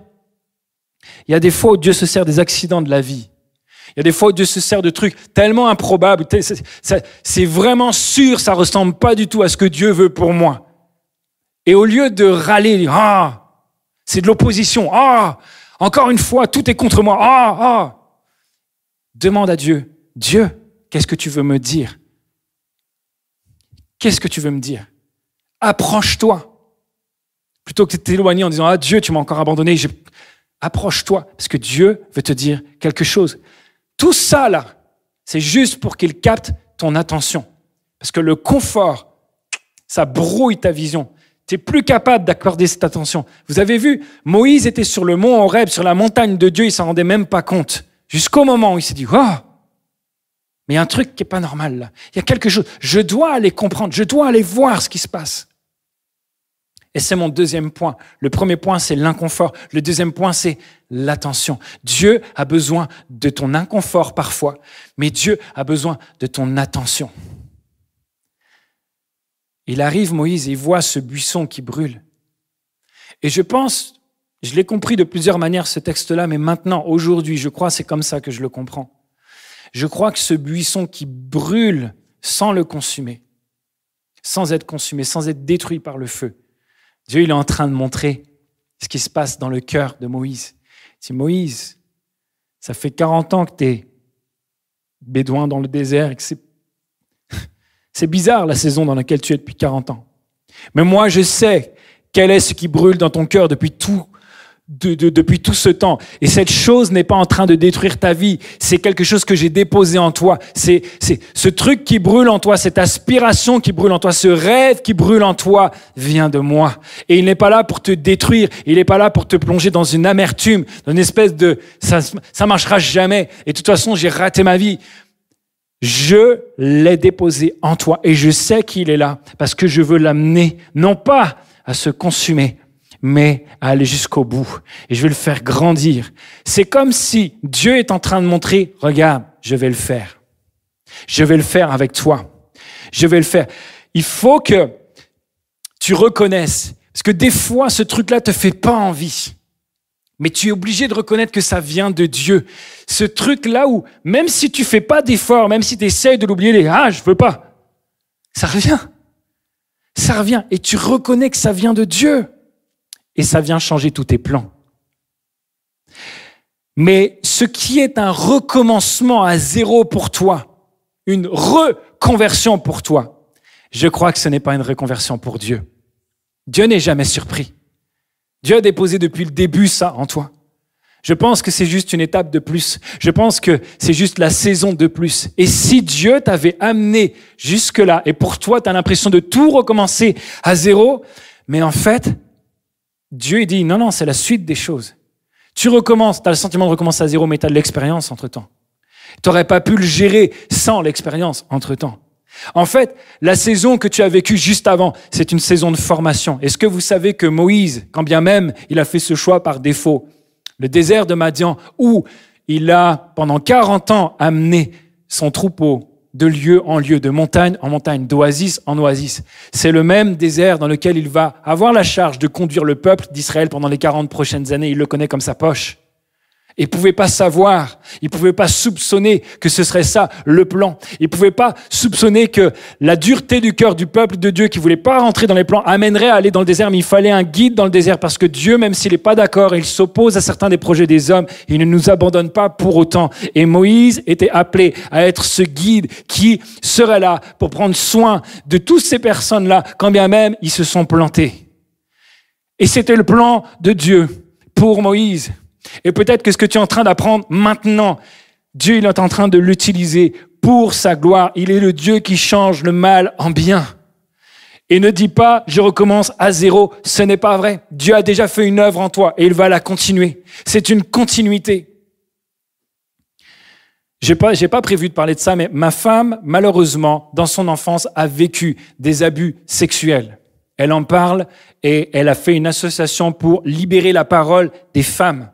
Il y a des fois où Dieu se sert des accidents de la vie. Il y a des fois où Dieu se sert de trucs tellement improbables. C'est vraiment sûr, ça ne ressemble pas du tout à ce que Dieu veut pour moi. Et au lieu de râler, c'est de l'opposition. Encore une fois, tout est contre moi. Demande à Dieu, Dieu, qu'est-ce que tu veux me dire? Qu'est-ce que tu veux me dire? Approche-toi. Plutôt que de t'éloigner en disant « Ah Dieu, tu m'as encore abandonné. » Approche-toi, parce que Dieu veut te dire quelque chose. Tout ça, là, c'est juste pour qu'il capte ton attention. Parce que le confort, ça brouille ta vision. Tu n'es plus capable d'accorder cette attention. Vous avez vu, Moïse était sur le mont Horeb, sur la montagne de Dieu, il ne s'en rendait même pas compte. Jusqu'au moment où il s'est dit « Oh !» Mais il y a un truc qui n'est pas normal là. Il y a quelque chose. Je dois aller comprendre. Je dois aller voir ce qui se passe. Et c'est mon deuxième point. Le premier point, c'est l'inconfort. Le deuxième point, c'est l'attention. Dieu a besoin de ton inconfort parfois, mais Dieu a besoin de ton attention. Il arrive, Moïse, et il voit ce buisson qui brûle. Et je pense, je l'ai compris de plusieurs manières ce texte-là, mais maintenant, aujourd'hui, je crois que c'est comme ça que je le comprends. Je crois que ce buisson qui brûle sans le consumer, sans être consumé, sans être détruit par le feu, Dieu il est en train de montrer ce qui se passe dans le cœur de Moïse. Il dit, Moïse, ça fait 40 ans que tu es bédouin dans le désert et que c'est bizarre la saison dans laquelle tu es depuis 40 ans. Mais moi, je sais quel est ce qui brûle dans ton cœur depuis tout ce temps. Et cette chose n'est pas en train de détruire ta vie. C'est quelque chose que j'ai déposé en toi. C'est ce truc qui brûle en toi, cette aspiration qui brûle en toi, ce rêve qui brûle en toi vient de moi. Et il n'est pas là pour te détruire. Il n'est pas là pour te plonger dans une amertume, dans une espèce de ça marchera jamais. Et de toute façon, j'ai raté ma vie. Je l'ai déposé en toi et je sais qu'il est là parce que je veux l'amener, non pas à se consumer, mais à aller jusqu'au bout. Et je vais le faire grandir. C'est comme si Dieu est en train de montrer, regarde, je vais le faire. Je vais le faire avec toi. Je vais le faire. Il faut que tu reconnaisses, parce que des fois, ce truc-là te fait pas envie. Mais tu es obligé de reconnaître que ça vient de Dieu. Ce truc-là où, même si tu fais pas d'effort, même si tu essayes de l'oublier, je veux pas, ça revient. Ça revient. Et tu reconnais que ça vient de Dieu. Et ça vient changer tous tes plans. Mais ce qui est un recommencement à zéro pour toi, une reconversion pour toi, je crois que ce n'est pas une reconversion pour Dieu. Dieu n'est jamais surpris. Dieu a déposé depuis le début ça en toi. Je pense que c'est juste une étape de plus. Je pense que c'est juste la saison de plus. Et si Dieu t'avait amené jusque-là, et pour toi, tu as l'impression de tout recommencer à zéro, mais en fait, Dieu dit, non, c'est la suite des choses. Tu recommences, tu as le sentiment de recommencer à zéro, mais tu as de l'expérience entre-temps. Tu n'aurais pas pu le gérer sans l'expérience entre-temps. En fait, la saison que tu as vécue juste avant, c'est une saison de formation. Est-ce que vous savez que Moïse, quand bien même il a fait ce choix par défaut, le désert de Madian, où il a pendant 40 ans amené son troupeau de lieu en lieu, de montagne en montagne, d'oasis en oasis, c'est le même désert dans lequel il va avoir la charge de conduire le peuple d'Israël pendant les 40 prochaines années. Il le connaît comme sa poche. Il ne pouvait pas savoir, il ne pouvait pas soupçonner que ce serait ça le plan. Il ne pouvait pas soupçonner que la dureté du cœur du peuple de Dieu qui ne voulait pas rentrer dans les plans amènerait à aller dans le désert. Mais il fallait un guide dans le désert parce que Dieu, même s'il n'est pas d'accord, il s'oppose à certains des projets des hommes. Il ne nous abandonne pas pour autant. Et Moïse était appelé à être ce guide qui serait là pour prendre soin de toutes ces personnes-là, quand bien même ils se sont plantés. Et c'était le plan de Dieu pour Moïse. Et peut-être que ce que tu es en train d'apprendre maintenant, Dieu il est en train de l'utiliser pour sa gloire. Il est le Dieu qui change le mal en bien. Et ne dis pas, je recommence à zéro. Ce n'est pas vrai. Dieu a déjà fait une œuvre en toi et il va la continuer. C'est une continuité. J'ai pas prévu de parler de ça, mais ma femme, malheureusement, dans son enfance, a vécu des abus sexuels. Elle en parle et elle a fait une association pour libérer la parole des femmes.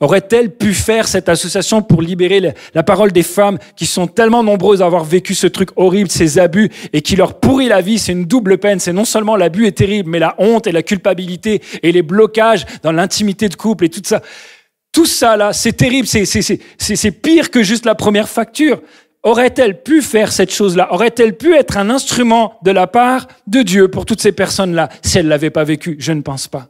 Aurait-elle pu faire cette association pour libérer la parole des femmes qui sont tellement nombreuses à avoir vécu ce truc horrible, ces abus, et qui leur pourrit la vie? C'est une double peine. C'est non seulement l'abus est terrible, mais la honte et la culpabilité et les blocages dans l'intimité de couple et tout ça. Tout ça là, c'est terrible. C'est pire que juste la première facture. Aurait-elle pu faire cette chose-là? Aurait-elle pu être un instrument de la part de Dieu pour toutes ces personnes-là si elle l'avait pas vécu? Je ne pense pas.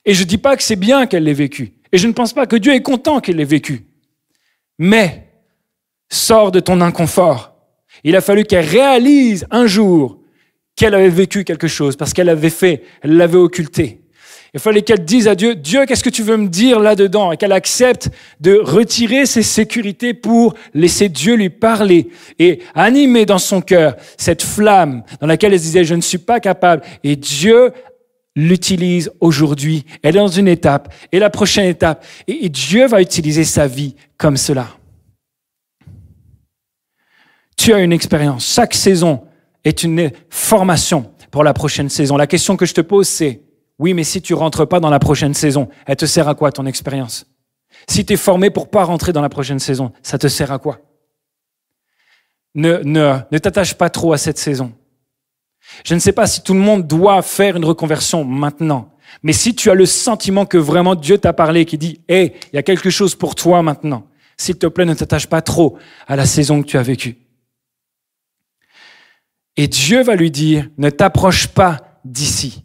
Et je dis pas que c'est bien qu'elle l'ait vécu. Et je ne pense pas que Dieu est content qu'elle l'ait vécu. Mais, sors de ton inconfort. Il a fallu qu'elle réalise un jour qu'elle avait vécu quelque chose parce qu'elle l'avait occulté. Il fallait qu'elle dise à Dieu, Dieu, qu'est-ce que tu veux me dire là-dedans? Et qu'elle accepte de retirer ses sécurités pour laisser Dieu lui parler et animer dans son cœur cette flamme dans laquelle elle se disait, je ne suis pas capable. Et Dieu l'utilise aujourd'hui. Elle est dans une étape et la prochaine étape. Et Dieu va utiliser sa vie comme cela. Tu as une expérience. Chaque saison est une formation pour la prochaine saison. La question que je te pose, c'est, oui, mais si tu rentres pas dans la prochaine saison, elle te sert à quoi ton expérience? Si tu es formé pour pas rentrer dans la prochaine saison, ça te sert à quoi? Ne t'attache pas trop à cette saison. Je ne sais pas si tout le monde doit faire une reconversion maintenant, mais si tu as le sentiment que vraiment Dieu t'a parlé, qui dit « Hey, il y a quelque chose pour toi maintenant », s'il te plaît, ne t'attache pas trop à la saison que tu as vécue. Et Dieu va lui dire « Ne t'approche pas d'ici,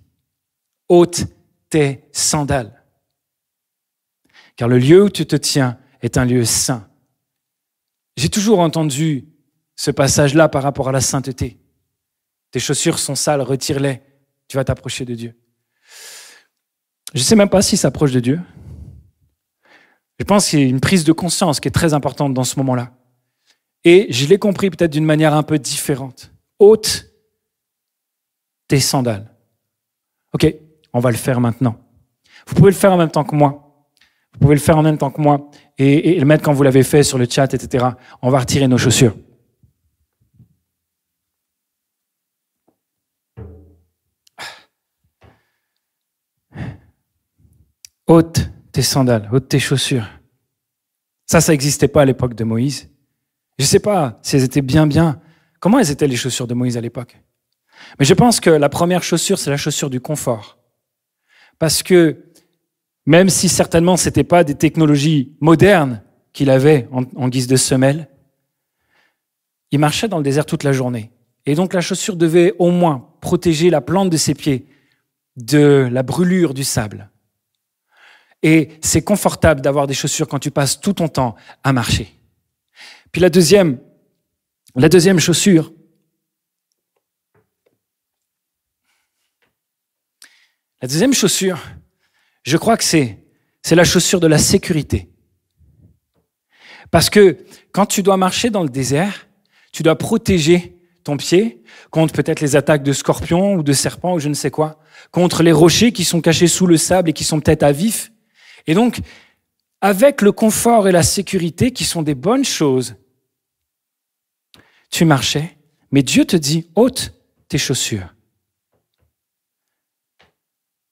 ôte tes sandales, car le lieu où tu te tiens est un lieu saint. » J'ai toujours entendu ce passage-là par rapport à la sainteté. Tes chaussures sont sales, retire-les, tu vas t'approcher de Dieu. Je ne sais même pas s'il s'approche de Dieu. Je pense qu'il y a une prise de conscience qui est très importante dans ce moment-là. Et je l'ai compris peut-être d'une manière un peu différente. Ôte tes sandales. Ok, on va le faire maintenant. Vous pouvez le faire en même temps que moi. Vous pouvez le faire en même temps que moi et le mettre quand vous l'avez fait sur le chat, etc. On va retirer nos chaussures. Ôte tes sandales, ôte tes chaussures. Ça n'existait pas à l'époque de Moïse. Je ne sais pas si elles étaient bien. Comment elles étaient les chaussures de Moïse à l'époque? Mais je pense que la première chaussure, c'est la chaussure du confort. Parce que même si certainement ce n'était pas des technologies modernes qu'il avait en guise de semelle, il marchait dans le désert toute la journée. Et donc la chaussure devait au moins protéger la plante de ses pieds de la brûlure du sable. Et c'est confortable d'avoir des chaussures quand tu passes tout ton temps à marcher. Puis la deuxième chaussure, je crois que c'est la chaussure de la sécurité. Parce que quand tu dois marcher dans le désert, tu dois protéger ton pied contre peut-être les attaques de scorpions ou de serpents ou je ne sais quoi, contre les rochers qui sont cachés sous le sable et qui sont peut-être à vif. Et donc, avec le confort et la sécurité qui sont des bonnes choses, tu marchais, mais Dieu te dit, ôte tes chaussures.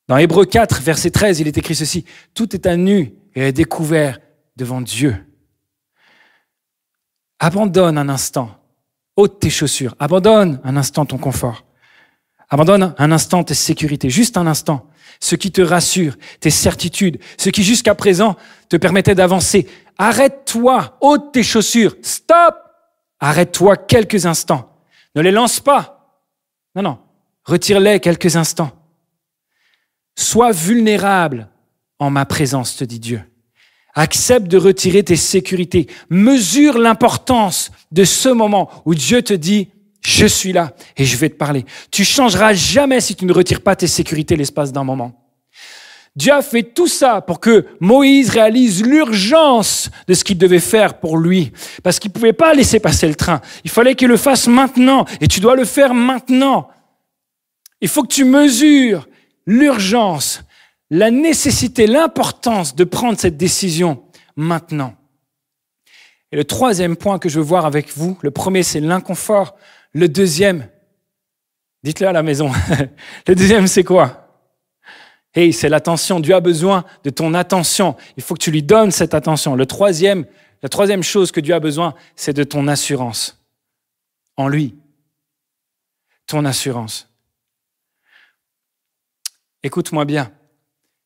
Dans Hébreux 4, verset 13, il est écrit ceci, « Tout est à nu et à découvert devant Dieu. » Abandonne un instant, ôte tes chaussures, abandonne un instant ton confort, abandonne un instant tes sécurités, juste un instant, ce qui te rassure, tes certitudes, ce qui jusqu'à présent te permettait d'avancer. Arrête-toi, ôte tes chaussures, stop, arrête-toi quelques instants, ne les lance pas, non, retire-les quelques instants. Sois vulnérable en ma présence, te dit Dieu. Accepte de retirer tes sécurités. Mesure l'importance de ce moment où Dieu te dit « Je suis là et je vais te parler ». Tu changeras jamais si tu ne retires pas tes sécurités l'espace d'un moment. Dieu a fait tout ça pour que Moïse réalise l'urgence de ce qu'il devait faire pour lui. Parce qu'il ne pouvait pas laisser passer le train. Il fallait qu'il le fasse maintenant et tu dois le faire maintenant. Il faut que tu mesures l'urgence, la nécessité, l'importance de prendre cette décision maintenant. Et le troisième point que je veux voir avec vous, le premier c'est l'inconfort, le deuxième, dites-le à la maison, le deuxième c'est quoi? Hey, c'est l'attention, Dieu a besoin de ton attention, il faut que tu lui donnes cette attention. La troisième chose que Dieu a besoin, c'est de ton assurance en lui, ton assurance. Écoute-moi bien.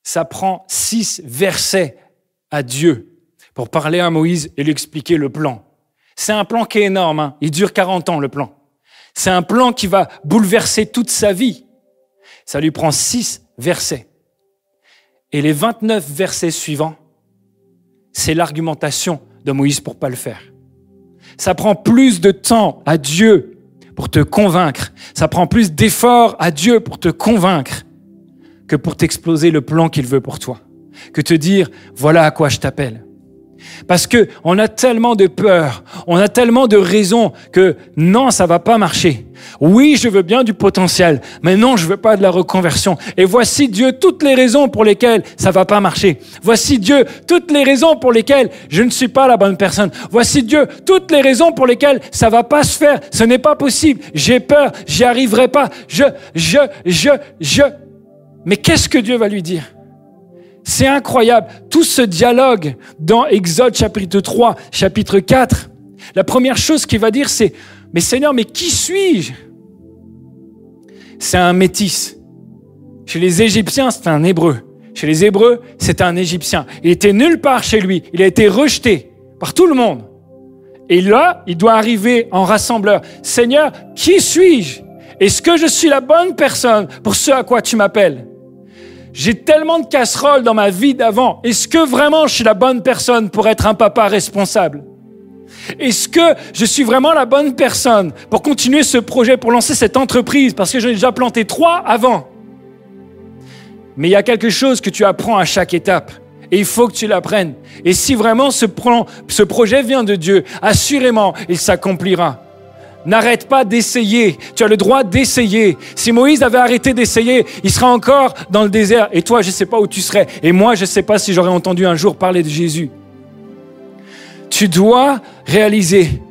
Ça prend 6 versets à Dieu pour parler à Moïse et lui expliquer le plan. C'est un plan qui est énorme, hein. Il dure 40 ans, le plan. C'est un plan qui va bouleverser toute sa vie. Ça lui prend 6 versets. Et les 29 versets suivants, c'est l'argumentation de Moïse pour pas le faire. Ça prend plus de temps à Dieu pour te convaincre. Ça prend plus d'efforts à Dieu pour te convaincre que pour t'exploser le plan qu'il veut pour toi, que te dire voilà à quoi je t'appelle. Parce que on a tellement de peur, on a tellement de raisons que non, ça va pas marcher. Oui, je veux bien du potentiel, mais non, je veux pas de la reconversion. Et voici Dieu toutes les raisons pour lesquelles ça va pas marcher. Voici Dieu toutes les raisons pour lesquelles je ne suis pas la bonne personne. Voici Dieu toutes les raisons pour lesquelles ça va pas se faire. Ce n'est pas possible. J'ai peur, j'y arriverai pas. Mais qu'est-ce que Dieu va lui dire? C'est incroyable. Tout ce dialogue dans Exode chapitre 3, chapitre 4, la première chose qu'il va dire, c'est « Mais Seigneur, mais qui suis-je » C'est un métis. Chez les Égyptiens, c'était un Hébreu. Chez les Hébreux, c'était un Égyptien. Il était nulle part chez lui. Il a été rejeté par tout le monde. Et là, il doit arriver en rassembleur. « Seigneur, qui suis-je? Est-ce que je suis la bonne personne pour ce à quoi tu m'appelles ? J'ai tellement de casseroles dans ma vie d'avant. Est-ce que vraiment je suis la bonne personne pour être un papa responsable? Est-ce que je suis vraiment la bonne personne pour continuer ce projet, pour lancer cette entreprise? Parce que j'en ai déjà planté 3 avant. Mais il y a quelque chose que tu apprends à chaque étape. Et il faut que tu l'apprennes. Et si vraiment ce projet vient de Dieu, assurément, il s'accomplira. N'arrête pas d'essayer. Tu as le droit d'essayer. Si Moïse avait arrêté d'essayer, il serait encore dans le désert. Et toi, je ne sais pas où tu serais. Et moi, je ne sais pas si j'aurais entendu un jour parler de Jésus. Tu dois réaliser.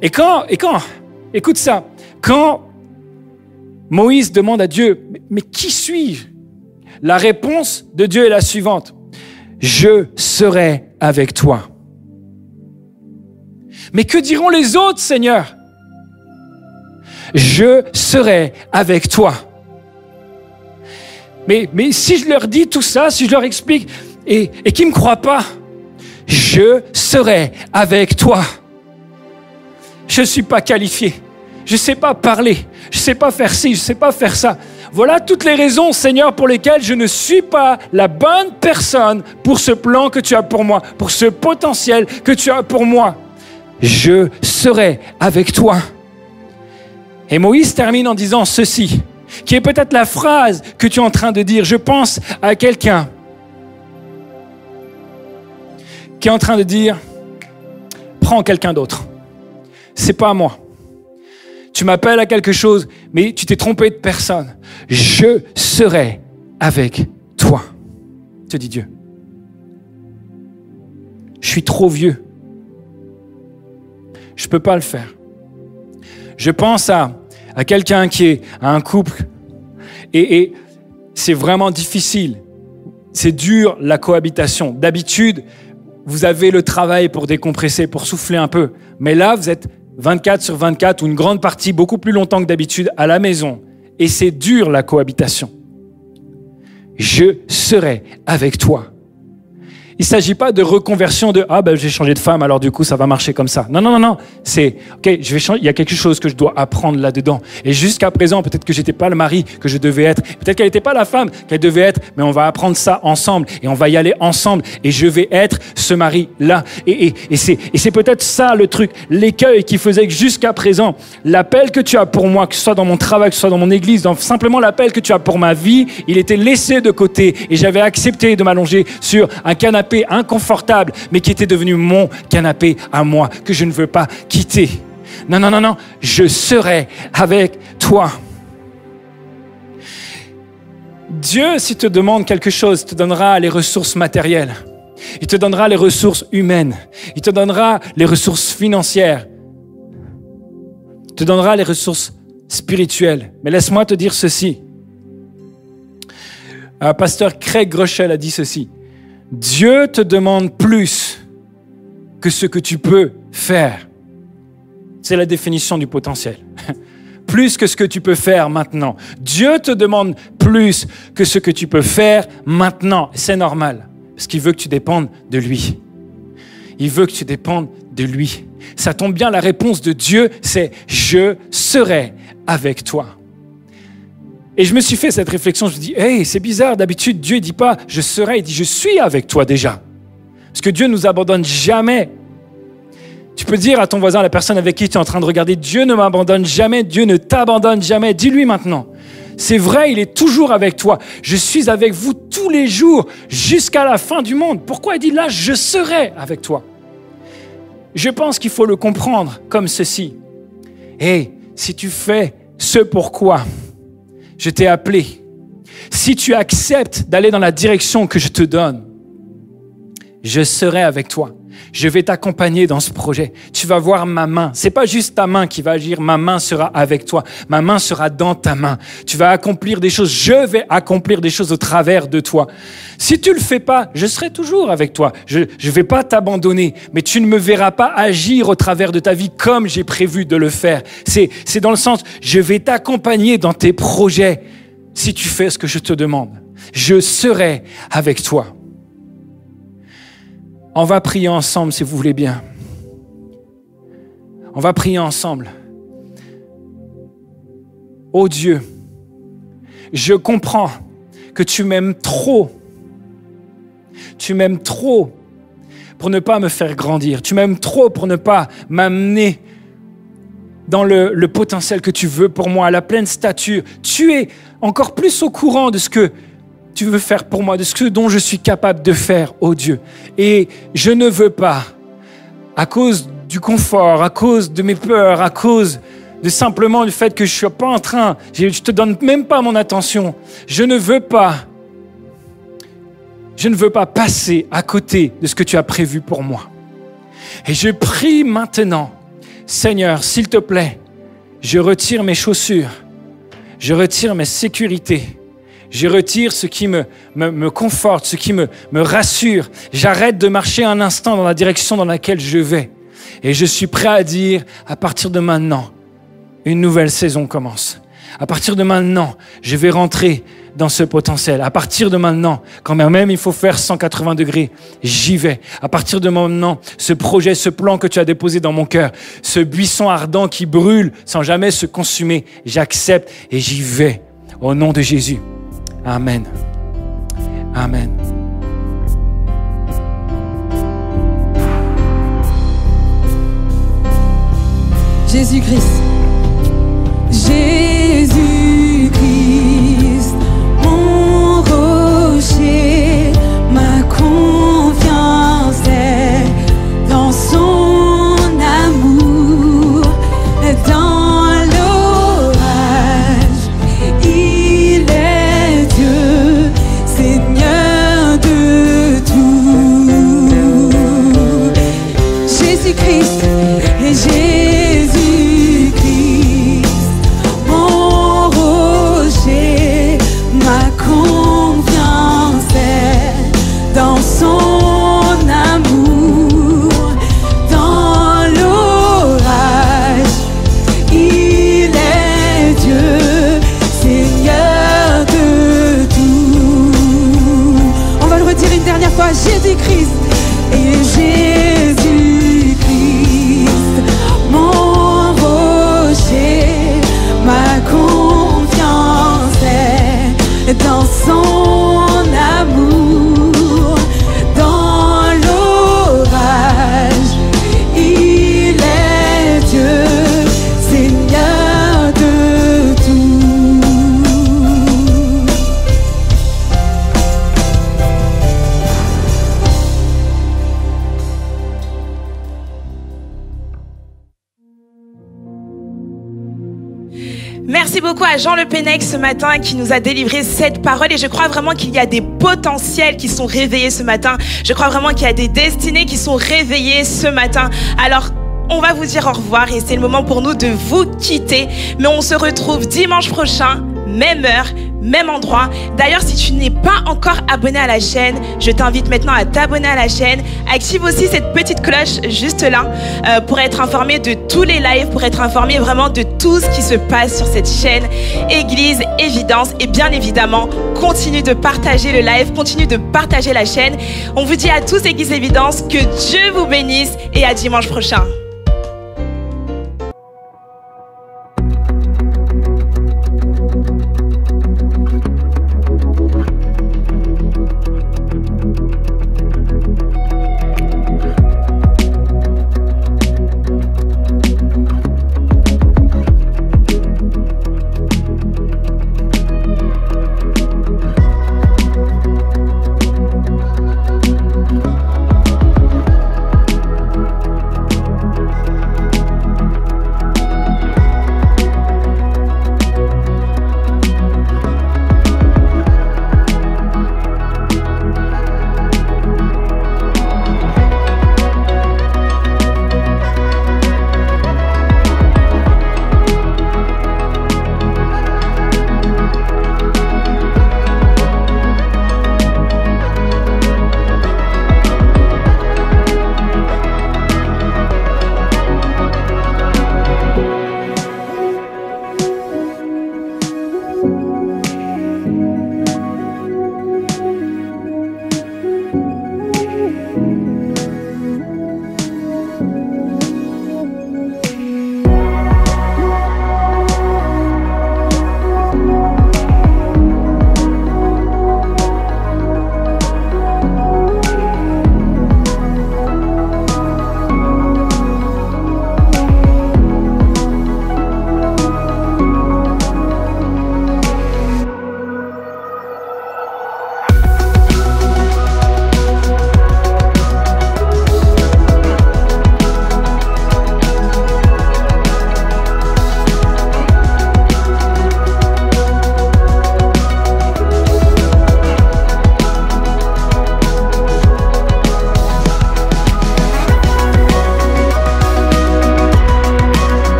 Et quand, écoute ça, quand Moïse demande à Dieu, mais qui suis-je? La réponse de Dieu est la suivante. Je serai avec toi. Mais que diront les autres, Seigneur? Je serai avec toi. Mais si je leur dis tout ça, si je leur explique et qu'ils ne me croient pas, je serai avec toi. Je ne suis pas qualifié. Je ne sais pas parler. Je ne sais pas faire ci, je ne sais pas faire ça. Voilà toutes les raisons, Seigneur, pour lesquelles je ne suis pas la bonne personne pour ce plan que tu as pour moi, pour ce potentiel que tu as pour moi. Je serai avec toi. Et Moïse termine en disant ceci, qui est peut-être la phrase que tu es en train de dire. Je pense à quelqu'un qui est en train de dire, prends quelqu'un d'autre. C'est pas moi. Tu m'appelles à quelque chose, mais tu t'es trompé de personne. Je serai avec toi, te dit Dieu. Je suis trop vieux. Je peux pas le faire. Je pense à quelqu'un qui est à un couple et c'est vraiment difficile. C'est dur la cohabitation. D'habitude, vous avez le travail pour décompresser, pour souffler un peu. Mais là, vous êtes 24 sur 24 ou une grande partie, beaucoup plus longtemps que d'habitude, à la maison. Et c'est dur la cohabitation. Je serai avec toi. Il ne s'agit pas de reconversion de « Ah, j'ai changé de femme, alors du coup, ça va marcher comme ça. » Non. C'est « Ok, je vais changer. Il y a quelque chose que je dois apprendre là-dedans. Et jusqu'à présent, peut-être que je n'étais pas le mari que je devais être. Peut-être qu'elle n'était pas la femme qu'elle devait être. Mais on va apprendre ça ensemble. Et on va y aller ensemble. Et je vais être ce mari-là. Et c'est peut-être ça le truc, l'écueil qui faisait que jusqu'à présent, l'appel que tu as pour moi, que ce soit dans mon travail, que ce soit dans mon église, simplement l'appel que tu as pour ma vie, il était laissé de côté. Et j'avais accepté de m'allonger sur un canapé inconfortable, mais qui était devenu mon canapé à moi, que je ne veux pas quitter. Non, je serai avec toi. Dieu, s'il te demande quelque chose, te donnera les ressources matérielles. Il te donnera les ressources humaines. Il te donnera les ressources financières. Il te donnera les ressources spirituelles. Mais laisse-moi te dire ceci. Pasteur Craig Groeschel a dit ceci. Dieu te demande plus que ce que tu peux faire. C'est la définition du potentiel. Plus que ce que tu peux faire maintenant. Dieu te demande plus que ce que tu peux faire maintenant. C'est normal, parce qu'il veut que tu dépendes de lui. Il veut que tu dépendes de lui. Ça tombe bien, la réponse de Dieu, c'est « Je serai avec toi ». Et je me suis fait cette réflexion, je me dis, hey, c'est bizarre, d'habitude, Dieu ne dit pas « je serai », il dit « je suis avec toi déjà ». Parce que Dieu ne nous abandonne jamais. Tu peux dire à ton voisin, à la personne avec qui tu es en train de regarder, Dieu ne m'abandonne jamais, Dieu ne t'abandonne jamais. Dis-lui maintenant. C'est vrai, il est toujours avec toi. Je suis avec vous tous les jours, jusqu'à la fin du monde. Pourquoi il dit là, je serai avec toi? Je pense qu'il faut le comprendre comme ceci. Hey, si tu fais ce pourquoi je t'ai appelé, si tu acceptes d'aller dans la direction que je te donne, je serai avec toi. Je vais t'accompagner dans ce projet. Tu vas voir ma main. C'est pas juste ta main qui va agir. Ma main sera avec toi. Ma main sera dans ta main. Tu vas accomplir des choses. Je vais accomplir des choses au travers de toi. Si tu le fais pas, je serai toujours avec toi. Je vais pas t'abandonner, mais tu ne me verras pas agir au travers de ta vie comme j'ai prévu de le faire. C'est dans le sens, je vais t'accompagner dans tes projets si tu fais ce que je te demande. Je serai avec toi. On va prier ensemble, si vous voulez bien. On va prier ensemble. Oh Dieu, je comprends que tu m'aimes trop. Tu m'aimes trop pour ne pas me faire grandir. Tu m'aimes trop pour ne pas m'amener dans le potentiel que tu veux pour moi, à la pleine stature. Tu es encore plus au courant de ce que tu veux faire pour moi, de ce dont je suis capable de faire, oh Dieu. Et je ne veux pas, à cause du confort, à cause de mes peurs, à cause de simplement du fait que je ne suis pas en train, je te donne même pas mon attention. Je ne veux pas passer à côté de ce que tu as prévu pour moi. Et je prie maintenant, Seigneur, s'il te plaît, je retire mes chaussures, je retire mes sécurités, je retire ce qui me conforte, ce qui me rassure. J'arrête de marcher un instant dans la direction dans laquelle je vais. Et je suis prêt à dire, à partir de maintenant, une nouvelle saison commence. À partir de maintenant, je vais rentrer dans ce potentiel. À partir de maintenant, quand même il faut faire 180 degrés, j'y vais. À partir de maintenant, ce projet, ce plan que tu as déposé dans mon cœur, ce buisson ardent qui brûle sans jamais se consumer, j'accepte et j'y vais. Au nom de Jésus. Amen. Amen. Jésus-Christ. Jésus-Christ, mon rocher, ma confiance est dans son amour, dans l'orage. Il est Dieu, Seigneur de tout. Jésus-Christ et Jésus-Christ, mon rocher, ma confiance est dans son amour, dans l'orage. Il est Dieu, Seigneur de tout. On va le redire une dernière fois. Jésus-Christ et Jésus-Christ, mon rocher, ma confiance est dans son amour, dans l'orage. Il est Dieu, Seigneur de tout. Merci beaucoup à Jean Le Pennec ce matin qui nous a délivré cette parole et je crois vraiment qu'il y a des potentiels qui sont réveillés ce matin. Je crois vraiment qu'il y a des destinées qui sont réveillées ce matin. Alors, on va vous dire au revoir et c'est le moment pour nous de vous quitter. Mais on se retrouve dimanche prochain, même heure, même endroit. D'ailleurs, si tu n'es pas encore abonné à la chaîne, je t'invite maintenant à t'abonner à la chaîne. Active aussi cette petite cloche juste là pour être informé de tous les lives, pour être informé vraiment de tout ce qui se passe sur cette chaîne Église Évidence. Et bien évidemment, continue de partager le live, continue de partager la chaîne. On vous dit à tous Église Évidence que Dieu vous bénisse et à dimanche prochain.